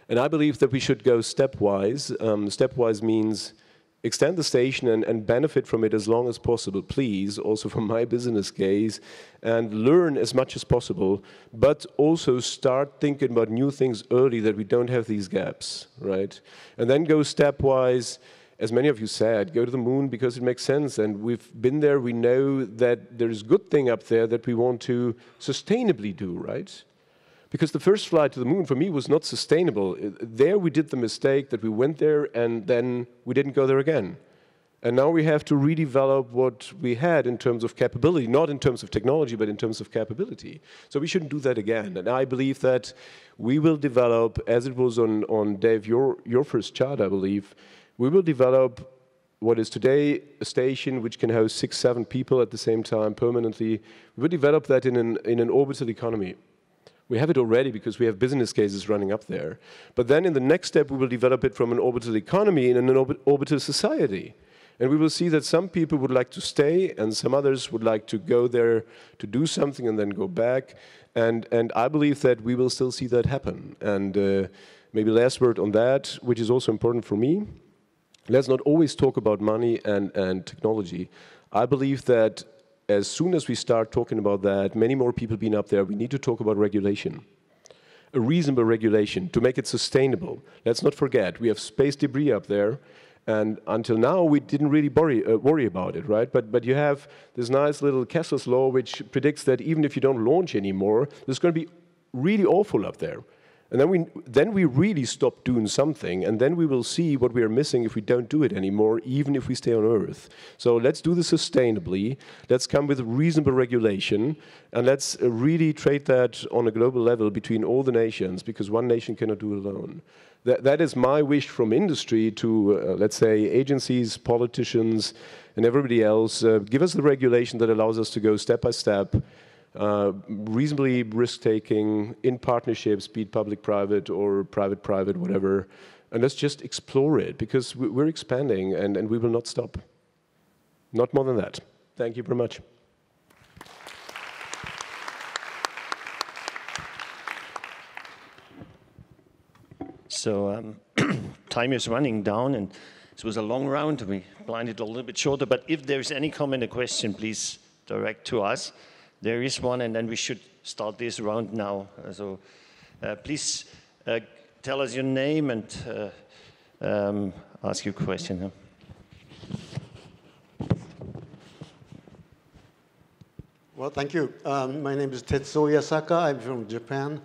And I believe that we should go stepwise. Stepwise means extend the station and benefit from it as long as possible, please, also from my business case, and learn as much as possible, but also start thinking about new things early that we don't have these gaps, right? And then go stepwise, as many of you said, go to the moon because it makes sense, and we've been there, we know that there's good thing up there that we want to sustainably do, right? Because the first flight to the moon, for me, was not sustainable. There we did the mistake that we went there and then we didn't go there again. And now we have to redevelop what we had in terms of capability, not in terms of technology, but in terms of capability. So we shouldn't do that again. And I believe that we will develop, as it was on Dave, your first chart, I believe, we will develop what is today a station which can host 6, 7 people at the same time permanently. We will develop that in an orbital economy. We have it already because we have business cases running up there. But then in the next step, we will develop it from an orbital economy in an orbital society. And we will see that some people would like to stay and some others would like to go there to do something and then go back. And I believe that we will still see that happen. And maybe last word on that, which is also important for me. Let's not always talk about money and technology. I believe that as soon as we start talking about that, many more people being up there, we need to talk about regulation. A reasonable regulation to make it sustainable. Let's not forget, we have space debris up there, and until now we didn't really worry about it, right? But you have this nice little Kessler's law which predicts that even if you don't launch anymore, there's going to be really awful up there. And then we really stop doing something, and then we will see what we are missing if we don't do it anymore, even if we stay on Earth. So let's do this sustainably. Let's come with reasonable regulation, and let's really trade that on a global level between all the nations, because one nation cannot do it alone. That is my wish from industry to, let's say, agencies, politicians, and everybody else. Give us the regulation that allows us to go step by step, reasonably risk-taking in partnerships, be it public-private or private-private, whatever, and let's just explore it, because we're expanding and we will not stop. Not more than that. Thank you very much. So time is running down, and this was a long round. We blinded a little bit shorter, but if there's any comment or question, please direct to us. There is one, and then we should start this round now. So please tell us your name and ask your question. Well, thank you. My name is Tetsuo Yasaka. I'm from Japan.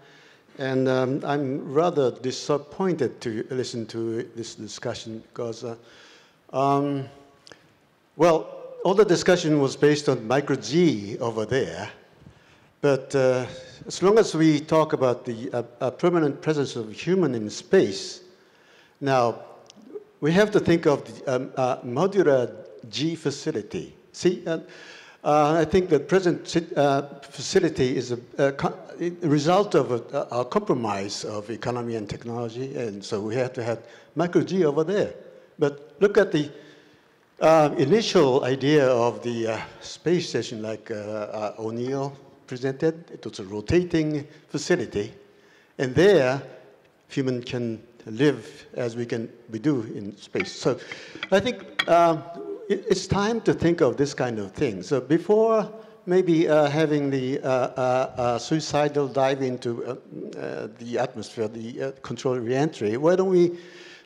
And I'm rather disappointed to listen to this discussion because, well, all the discussion was based on micro G over there. But as long as we talk about the permanent presence of human in space, now we have to think of the modular G facility. See, I think the present facility is a result of a compromise of economy and technology, and so we have to have micro G over there. But look at the initial idea of the space station, like O'Neill presented. It was a rotating facility, and there human can live as we do in space. So I think it's time to think of this kind of thing. So before maybe having the suicidal dive into the atmosphere, the controlled reentry, why don't we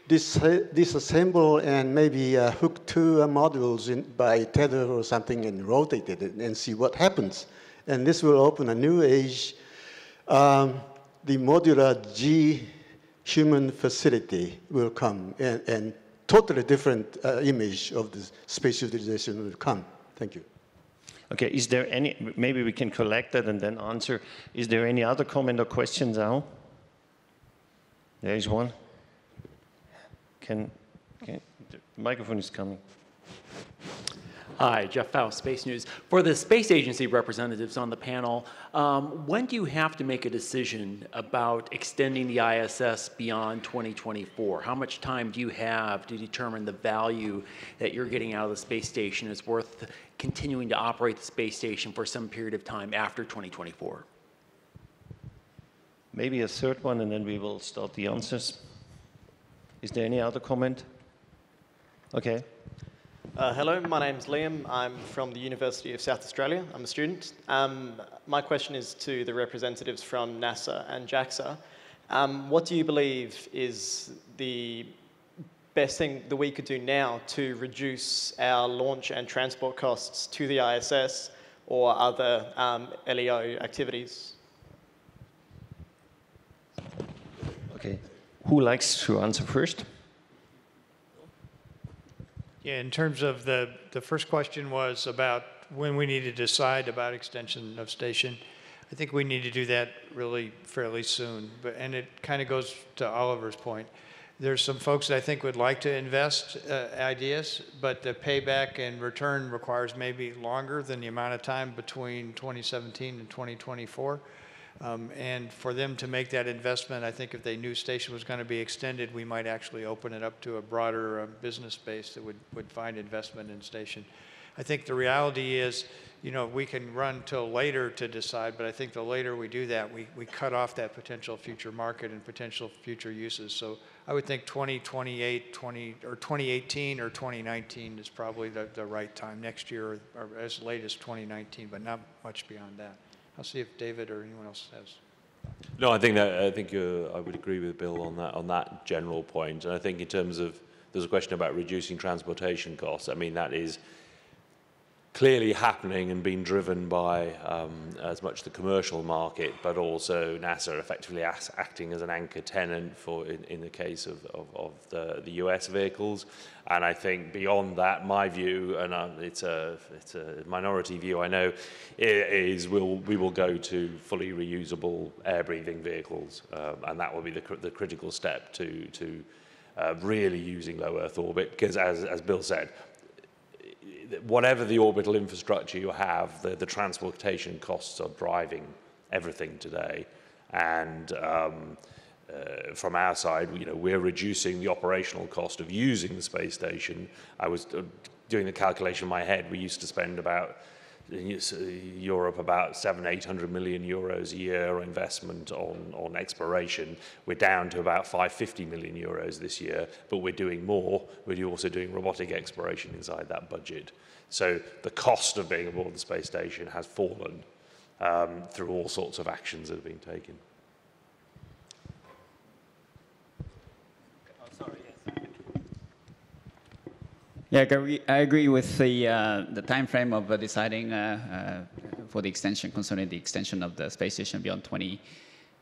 disassemble and maybe hook two modules by tether or something and rotate it and see what happens. And this will open a new age, the modular G human facility will come, and totally different image of the space utilization will come. Thank you. Okay, is there any, maybe we can collect that and then answer. Is there any other comment or questions now? There is one. The microphone is coming. Hi, Jeff Faust, Space News. For the space agency representatives on the panel, when do you have to make a decision about extending the ISS beyond 2024? How much time do you have to determine the value that you're getting out of the space station is worth continuing to operate the space station for some period of time after 2024? Maybe a third one, and then we will start the answers. Is there any other comment? Okay. Hello, my name's Liam. I'm from the University of South Australia. I'm a student. My question is to the representatives from NASA and JAXA. What do you believe is the best thing that we could do now to reduce our launch and transport costs to the ISS or other LEO activities? Okay. Who likes to answer first? Yeah, in terms of the first question was about when we need to decide about extension of station. I think we need to do that really fairly soon. And it kind of goes to Oliver's point. There's some folks that I think would like to invest ideas, but the payback and return requires maybe longer than the amount of time between 2017 and 2024. And for them to make that investment, I think if they knew station was going to be extended, we might actually open it up to a broader business base that would find investment in station. I think the reality is, you know, we can run till later to decide, but I think the later we do that, we cut off that potential future market and potential future uses. So I would think 2028, 2018 or 2019 is probably the right time, next year or as late as 2019, but not much beyond that. I'll see if David or anyone else has. No, I think I would agree with Bill on that general point. And I think in terms of, there's a question about reducing transportation costs. I mean, that is clearly happening and being driven by as much the commercial market, but also NASA effectively acting as an anchor tenant for in the case of the US vehicles. And I think beyond that, my view, and it's a minority view, I know, is we will go to fully reusable air-breathing vehicles, and that will be the critical step to really using low Earth orbit, because as Bill said, whatever the orbital infrastructure you have, the transportation costs are driving everything today. And from our side, you know, we're reducing the operational cost of using the space station. I was doing the calculation in my head. We used to spend about, in Europe, about 700–800 million euros a year investment on exploration. We're down to about 550 million euros this year, but we're doing more. We're also doing robotic exploration inside that budget. So the cost of being aboard the space station has fallen through all sorts of actions that have been taken. Yeah, I agree with the time frame of deciding for the extension, concerning the extension of the space station beyond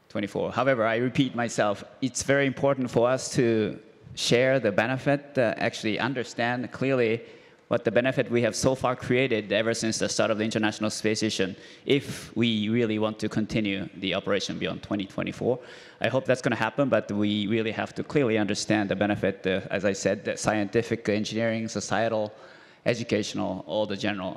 2024. However, I repeat myself, it's very important for us to share the benefit, actually understand clearly what the benefit we have so far created ever since the start of the International Space Station, if we really want to continue the operation beyond 2024. I hope that's going to happen, but we really have to clearly understand the benefit, as I said, the scientific, engineering, societal, educational, all the general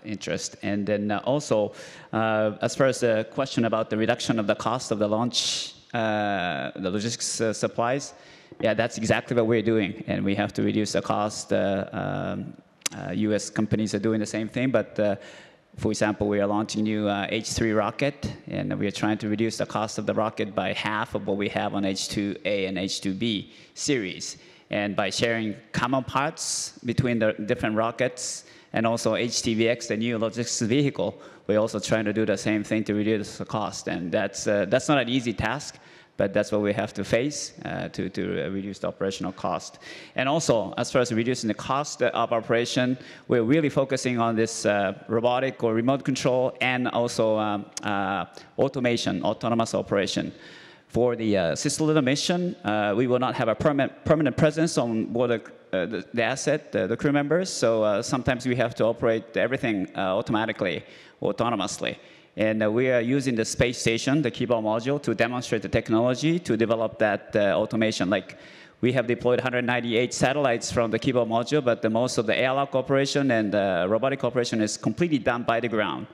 interest. And then also, as far as the question about the reduction of the cost of the launch, the logistics supplies, yeah, that's exactly what we're doing. And we have to reduce the cost. US companies are doing the same thing, but for example, we are launching a new H3 rocket, and we are trying to reduce the cost of the rocket by half of what we have on H2A and H2B series. And by sharing common parts between the different rockets, and also HTVX, the new logistics vehicle, we're also trying to do the same thing to reduce the cost. And that's not an easy task, but that's what we have to face to reduce the operational cost. And also, as far as reducing the cost of operation, we're really focusing on this robotic or remote control and also automation, autonomous operation. For the cislunar mission, we will not have a permanent presence on board the asset, the crew members, so sometimes we have to operate everything automatically, autonomously. And we are using the space station, the Kibo module, to demonstrate the technology to develop that automation. Like, we have deployed 198 satellites from the Kibo module, but most of the airlock operation and robotic operation is completely done by the ground.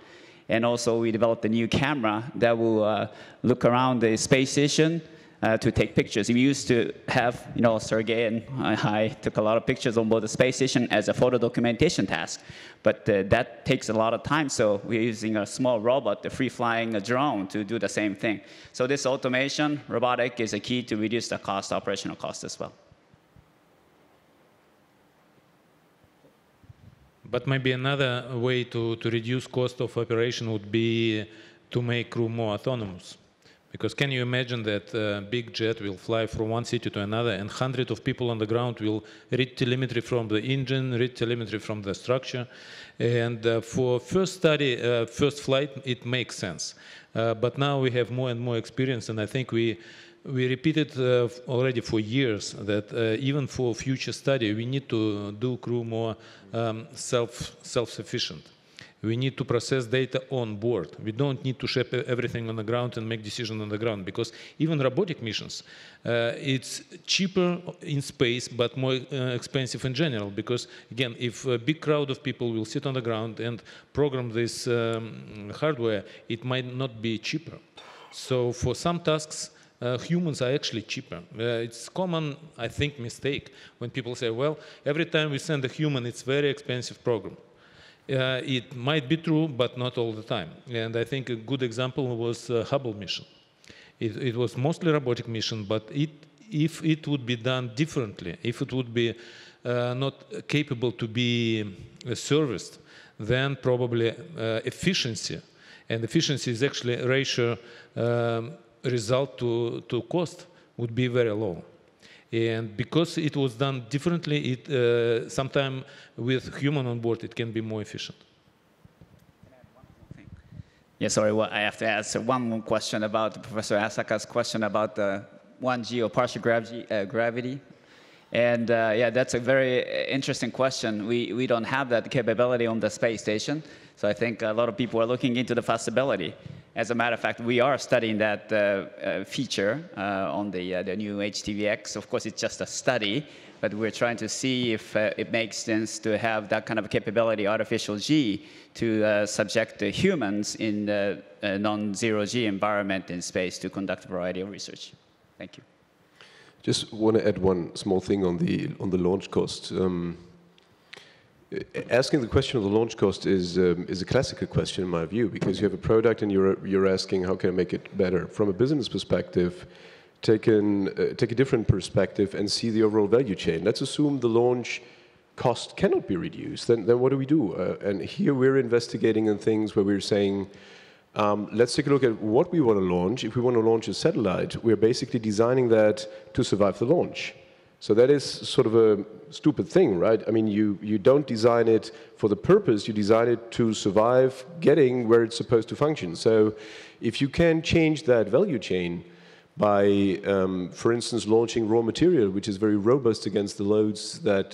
And also, we developed a new camera that will look around the space station to take pictures. We used to have, Sergey and I took a lot of pictures on board the space station as a photo documentation task. But that takes a lot of time, so we're using a small robot, a free-flying drone, to do the same thing. So this automation, robotic, is a key to reduce the cost, operational cost as well. But maybe another way to reduce cost of operation would be to make crew more autonomous. Because can you imagine that a big jet will fly from one city to another, and hundreds of people on the ground will read telemetry from the engine, read telemetry from the structure. And for first study, first flight, it makes sense. But now we have more and more experience, and I think we repeated already for years that even for future study, we need to do crew more self-sufficient. We need to process data on board. We don't need to ship everything on the ground and make decisions on the ground, because even robotic missions, it's cheaper in space, but more expensive in general. Because again, if a big crowd of people will sit on the ground and program this hardware, it might not be cheaper. So for some tasks, humans are actually cheaper. It's common, I think, mistake when people say, well, every time we send a human, it's very expensive program. It might be true, but not all the time. And I think a good example was Hubble mission. It was mostly robotic mission, but if it would be done differently, if it would be not capable to be serviced, then probably efficiency, and efficiency is actually a ratio result to cost, would be very low. And because it was done differently, sometimes with human on board, it can be more efficient. Yeah, sorry, I have to ask one more question about Professor Asaka's question about the 1G or partial gravity. And yeah, that's a very interesting question. We don't have that capability on the space station. So I think a lot of people are looking into the possibility. As a matter of fact, we are studying that feature on the new HTVX. Of course, it's just a study, but we're trying to see if it makes sense to have that kind of capability, artificial G, to subject the humans in the non-zero G environment in space to conduct a variety of research. Thank you. Just want to add one small thing on the launch cost. Asking the question of the launch cost is a classical question in my view, because you have a product and you're asking how can I make it better. From a business perspective, take a different perspective and see the overall value chain. Let's assume the launch cost cannot be reduced. Then what do we do? And here we're investigating in things where we're saying, let's take a look at what we want to launch. If we want to launch a satellite, we're basically designing that to survive the launch. So that is sort of a stupid thing, right? I mean, you don't design it for the purpose, you design it to survive getting where it's supposed to function. So if you can change that value chain by, for instance, launching raw material, which is very robust against the loads that,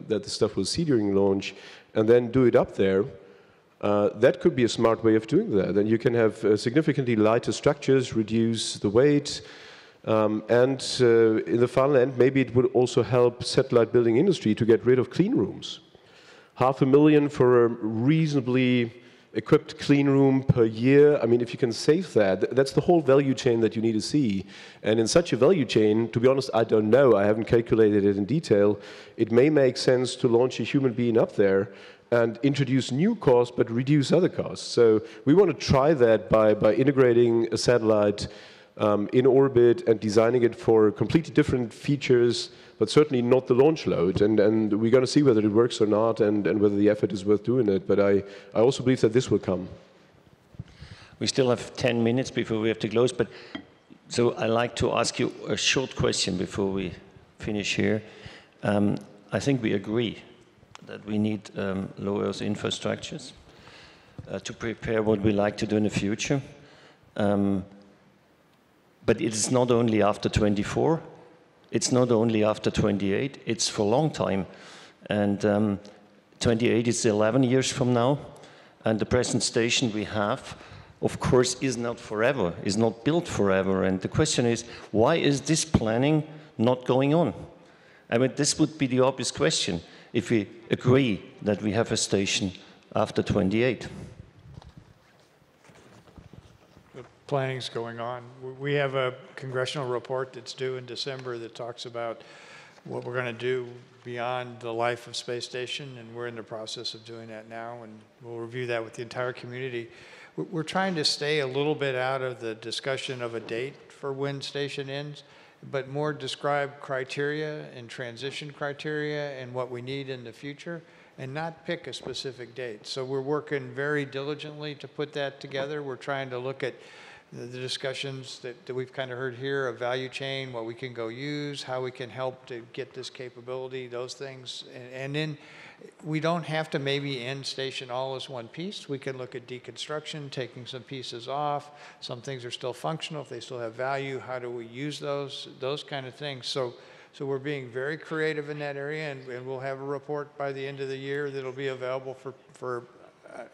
that the stuff will see during launch, and then do it up there, that could be a smart way of doing that. Then you can have significantly lighter structures, reduce the weight, and in the final end, maybe it would also help satellite building industry to get rid of clean rooms. $500,000 for a reasonably equipped clean room per year. I mean, if you can save that, that's the whole value chain that you need to see. And in such a value chain, to be honest, I don't know. I haven't calculated it in detail. It may make sense to launch a human being up there and introduce new costs, but reduce other costs. So we want to try that by integrating a satellite in orbit and designing it for completely different features, but certainly not the launch load. And we're going to see whether it works or not, and whether the effort is worth doing it. But I also believe that this will come. We still have 10 minutes before we have to close, but so I'd like to ask you a short question before we finish here. I think we agree that we need low Earth infrastructures to prepare what we like to do in the future. But it is not only after 24, it's not only after 28, it's for a long time. And 28 is 11 years from now, and the present station we have, of course, is not forever, is not built forever. And the question is, why is this planning not going on? I mean, this would be the obvious question if we agree that we have a station after 28. Planning's going on. We have a congressional report that's due in December that talks about what we're going to do beyond the life of space station, and we're in the process of doing that now, and we'll review that with the entire community. We're trying to stay a little bit out of the discussion of a date for when station ends, but more describe criteria and transition criteria and what we need in the future, and not pick a specific date. So we're working very diligently to put that together. We're trying to look at the discussions that we've kind of heard here, a value chain, what we can go use, how we can help to get this capability, those things. And then we don't have to maybe end station all as one piece. We can look at deconstruction, taking some pieces off. Some things are still functional. If they still have value, how do we use those kind of things. So we're being very creative in that area, and we'll have a report by the end of the year that'll be available for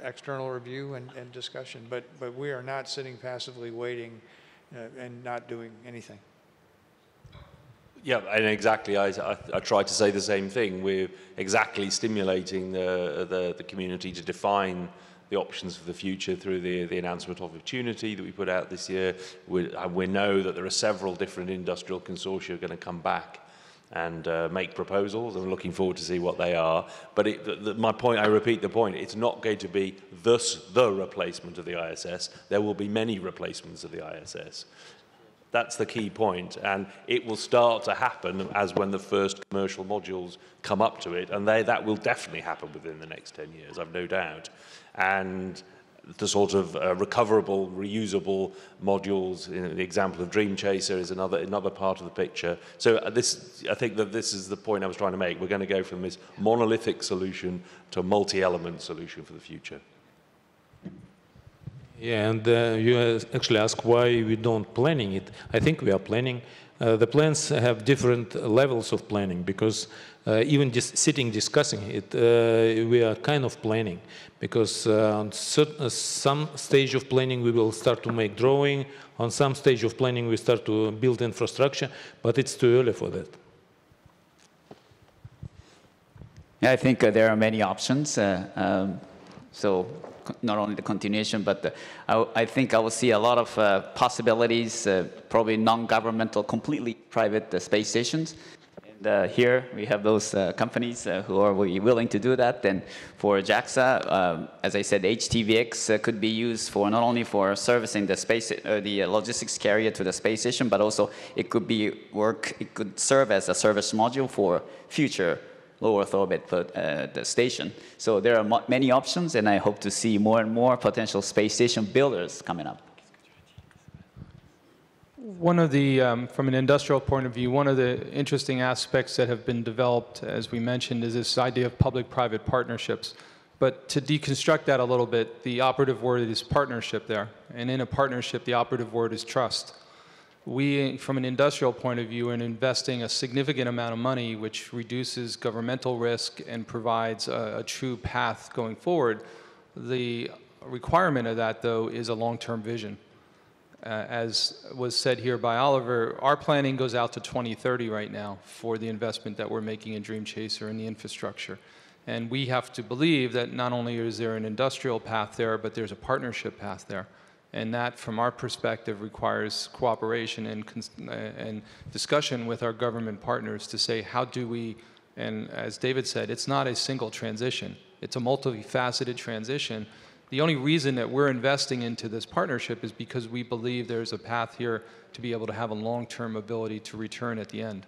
external review and discussion, but we are not sitting passively waiting and not doing anything. Yeah, and exactly, I tried to say the same thing. We're exactly stimulating the community to define the options for the future through the announcement of opportunity that we put out this year. We know that there are several different industrial consortia going to come back and make proposals, and we're looking forward to see what they are. But my point, I repeat the point, it's not going to be the replacement of the ISS. There will be many replacements of the ISS. That's the key point, and it will start to happen as when the first commercial modules come up to it, and that will definitely happen within the next 10 years, I've no doubt. And the sort of recoverable, reusable modules, the example of Dream Chaser is another part of the picture. So I think that this is the point I was trying to make. We're going to go from this monolithic solution to a multi-element solution for the future. Yeah, and you actually ask why we don't planning it. I think we are planning. The plans have different levels of planning, because even just sitting discussing it, we are kind of planning, because on some stage of planning we will start to make drawing, on some stage of planning we start to build infrastructure, but it's too early for that. Yeah, I think there are many options. So not only the continuation, but I think I will see a lot of possibilities, probably non-governmental, completely private space stations. And here we have those companies who are willing to do that. And for JAXA, as I said, HTVX could be used for not only for servicing the space, the logistics carrier to the space station, but also it could it could serve as a service module for future low Earth orbit the station. So there are many options, and I hope to see more and more potential space station builders coming up. One of the, from an industrial point of view, one of the interesting aspects that have been developed, as we mentioned, is this idea of public-private partnerships. But to deconstruct that a little bit, the operative word is partnership there. And in a partnership, the operative word is trust. We, from an industrial point of view, are investing a significant amount of money, which reduces governmental risk and provides a true path going forward. The requirement of that, though, is a long-term vision. As was said here by Oliver, our planning goes out to 2030 right now for the investment that we're making in Dream Chaser and the infrastructure. And we have to believe that not only is there an industrial path there, but there's a partnership path there. And that, from our perspective, requires cooperation and discussion with our government partners to say, how do we, and as David said, it's not a single transition. It's a multifaceted transition. The only reason that we're investing into this partnership is because we believe there's a path here to be able to have a long-term ability to return at the end.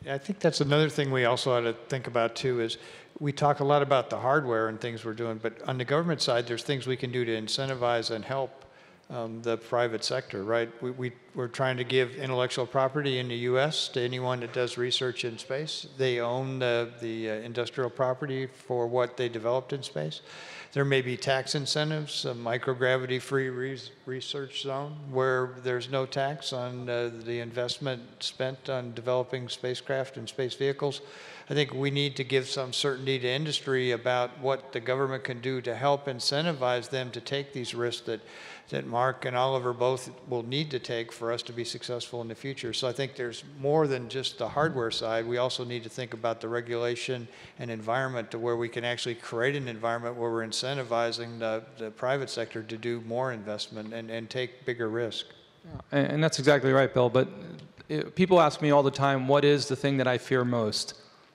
I think that's another thing we also ought to think about too, is we talk a lot about the hardware and things we're doing, but on the government side, there's things we can do to incentivize and help the private sector, right? We're trying to give intellectual property in the US to anyone that does research in space. They own the industrial property for what they developed in space. There may be tax incentives, a microgravity-free research zone where there's no tax on the investment spent on developing spacecraft and space vehicles. I think we need to give some certainty to industry about what the government can do to help incentivize them to take these risks that Mark and Oliver both will need to take for us to be successful in the future. So I think there's more than just the hardware side. We also need to think about the regulation and environment to where we can actually create an environment where we're incentivizing the private sector to do more investment and take bigger risk. And that's exactly right, Bill. But people ask me all the time, what is the thing that I fear most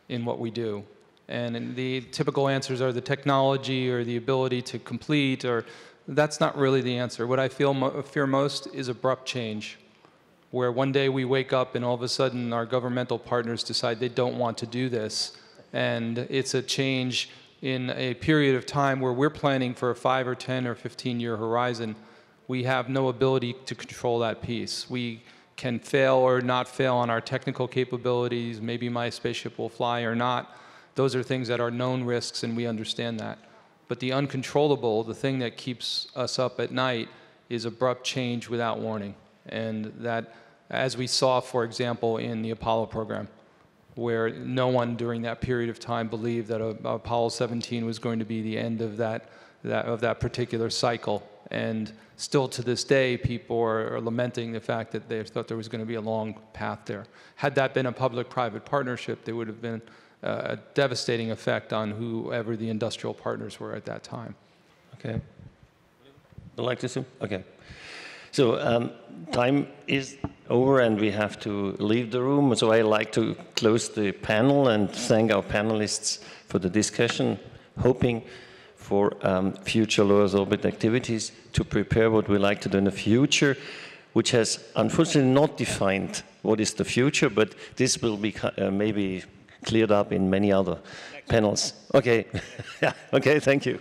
in what we do? And the typical answers are the technology or the ability to complete, or that's not really the answer. What I fear most is abrupt change, where one day we wake up and all of a sudden our governmental partners decide they don't want to do this. And it's a change in a period of time where we're planning for a 5 or 10 or 15-year horizon. We have no ability to control that piece. We can fail or not fail on our technical capabilities. Maybe my spaceship will fly or not. Those are things that are known risks, and we understand that. But the uncontrollable, the thing that keeps us up at night, is abrupt change without warning. And that, as we saw, for example, in the Apollo program, where no one during that period of time believed that Apollo 17 was going to be the end of that particular cycle. And still to this day, people are lamenting the fact that they thought there was going to be a long path there. Had that been a public-private partnership, there would have been a devastating effect on whoever the industrial partners were at that time. Okay. Would like to see? Okay. So time is over and we have to leave the room. So I'd like to close the panel and thank our panelists for the discussion, hoping for future low Earth orbit activities to prepare what we like to do in the future, which has unfortunately not defined what is the future, but this will be maybe cleared up in many other panels. Okay. Yeah. Okay, thank you.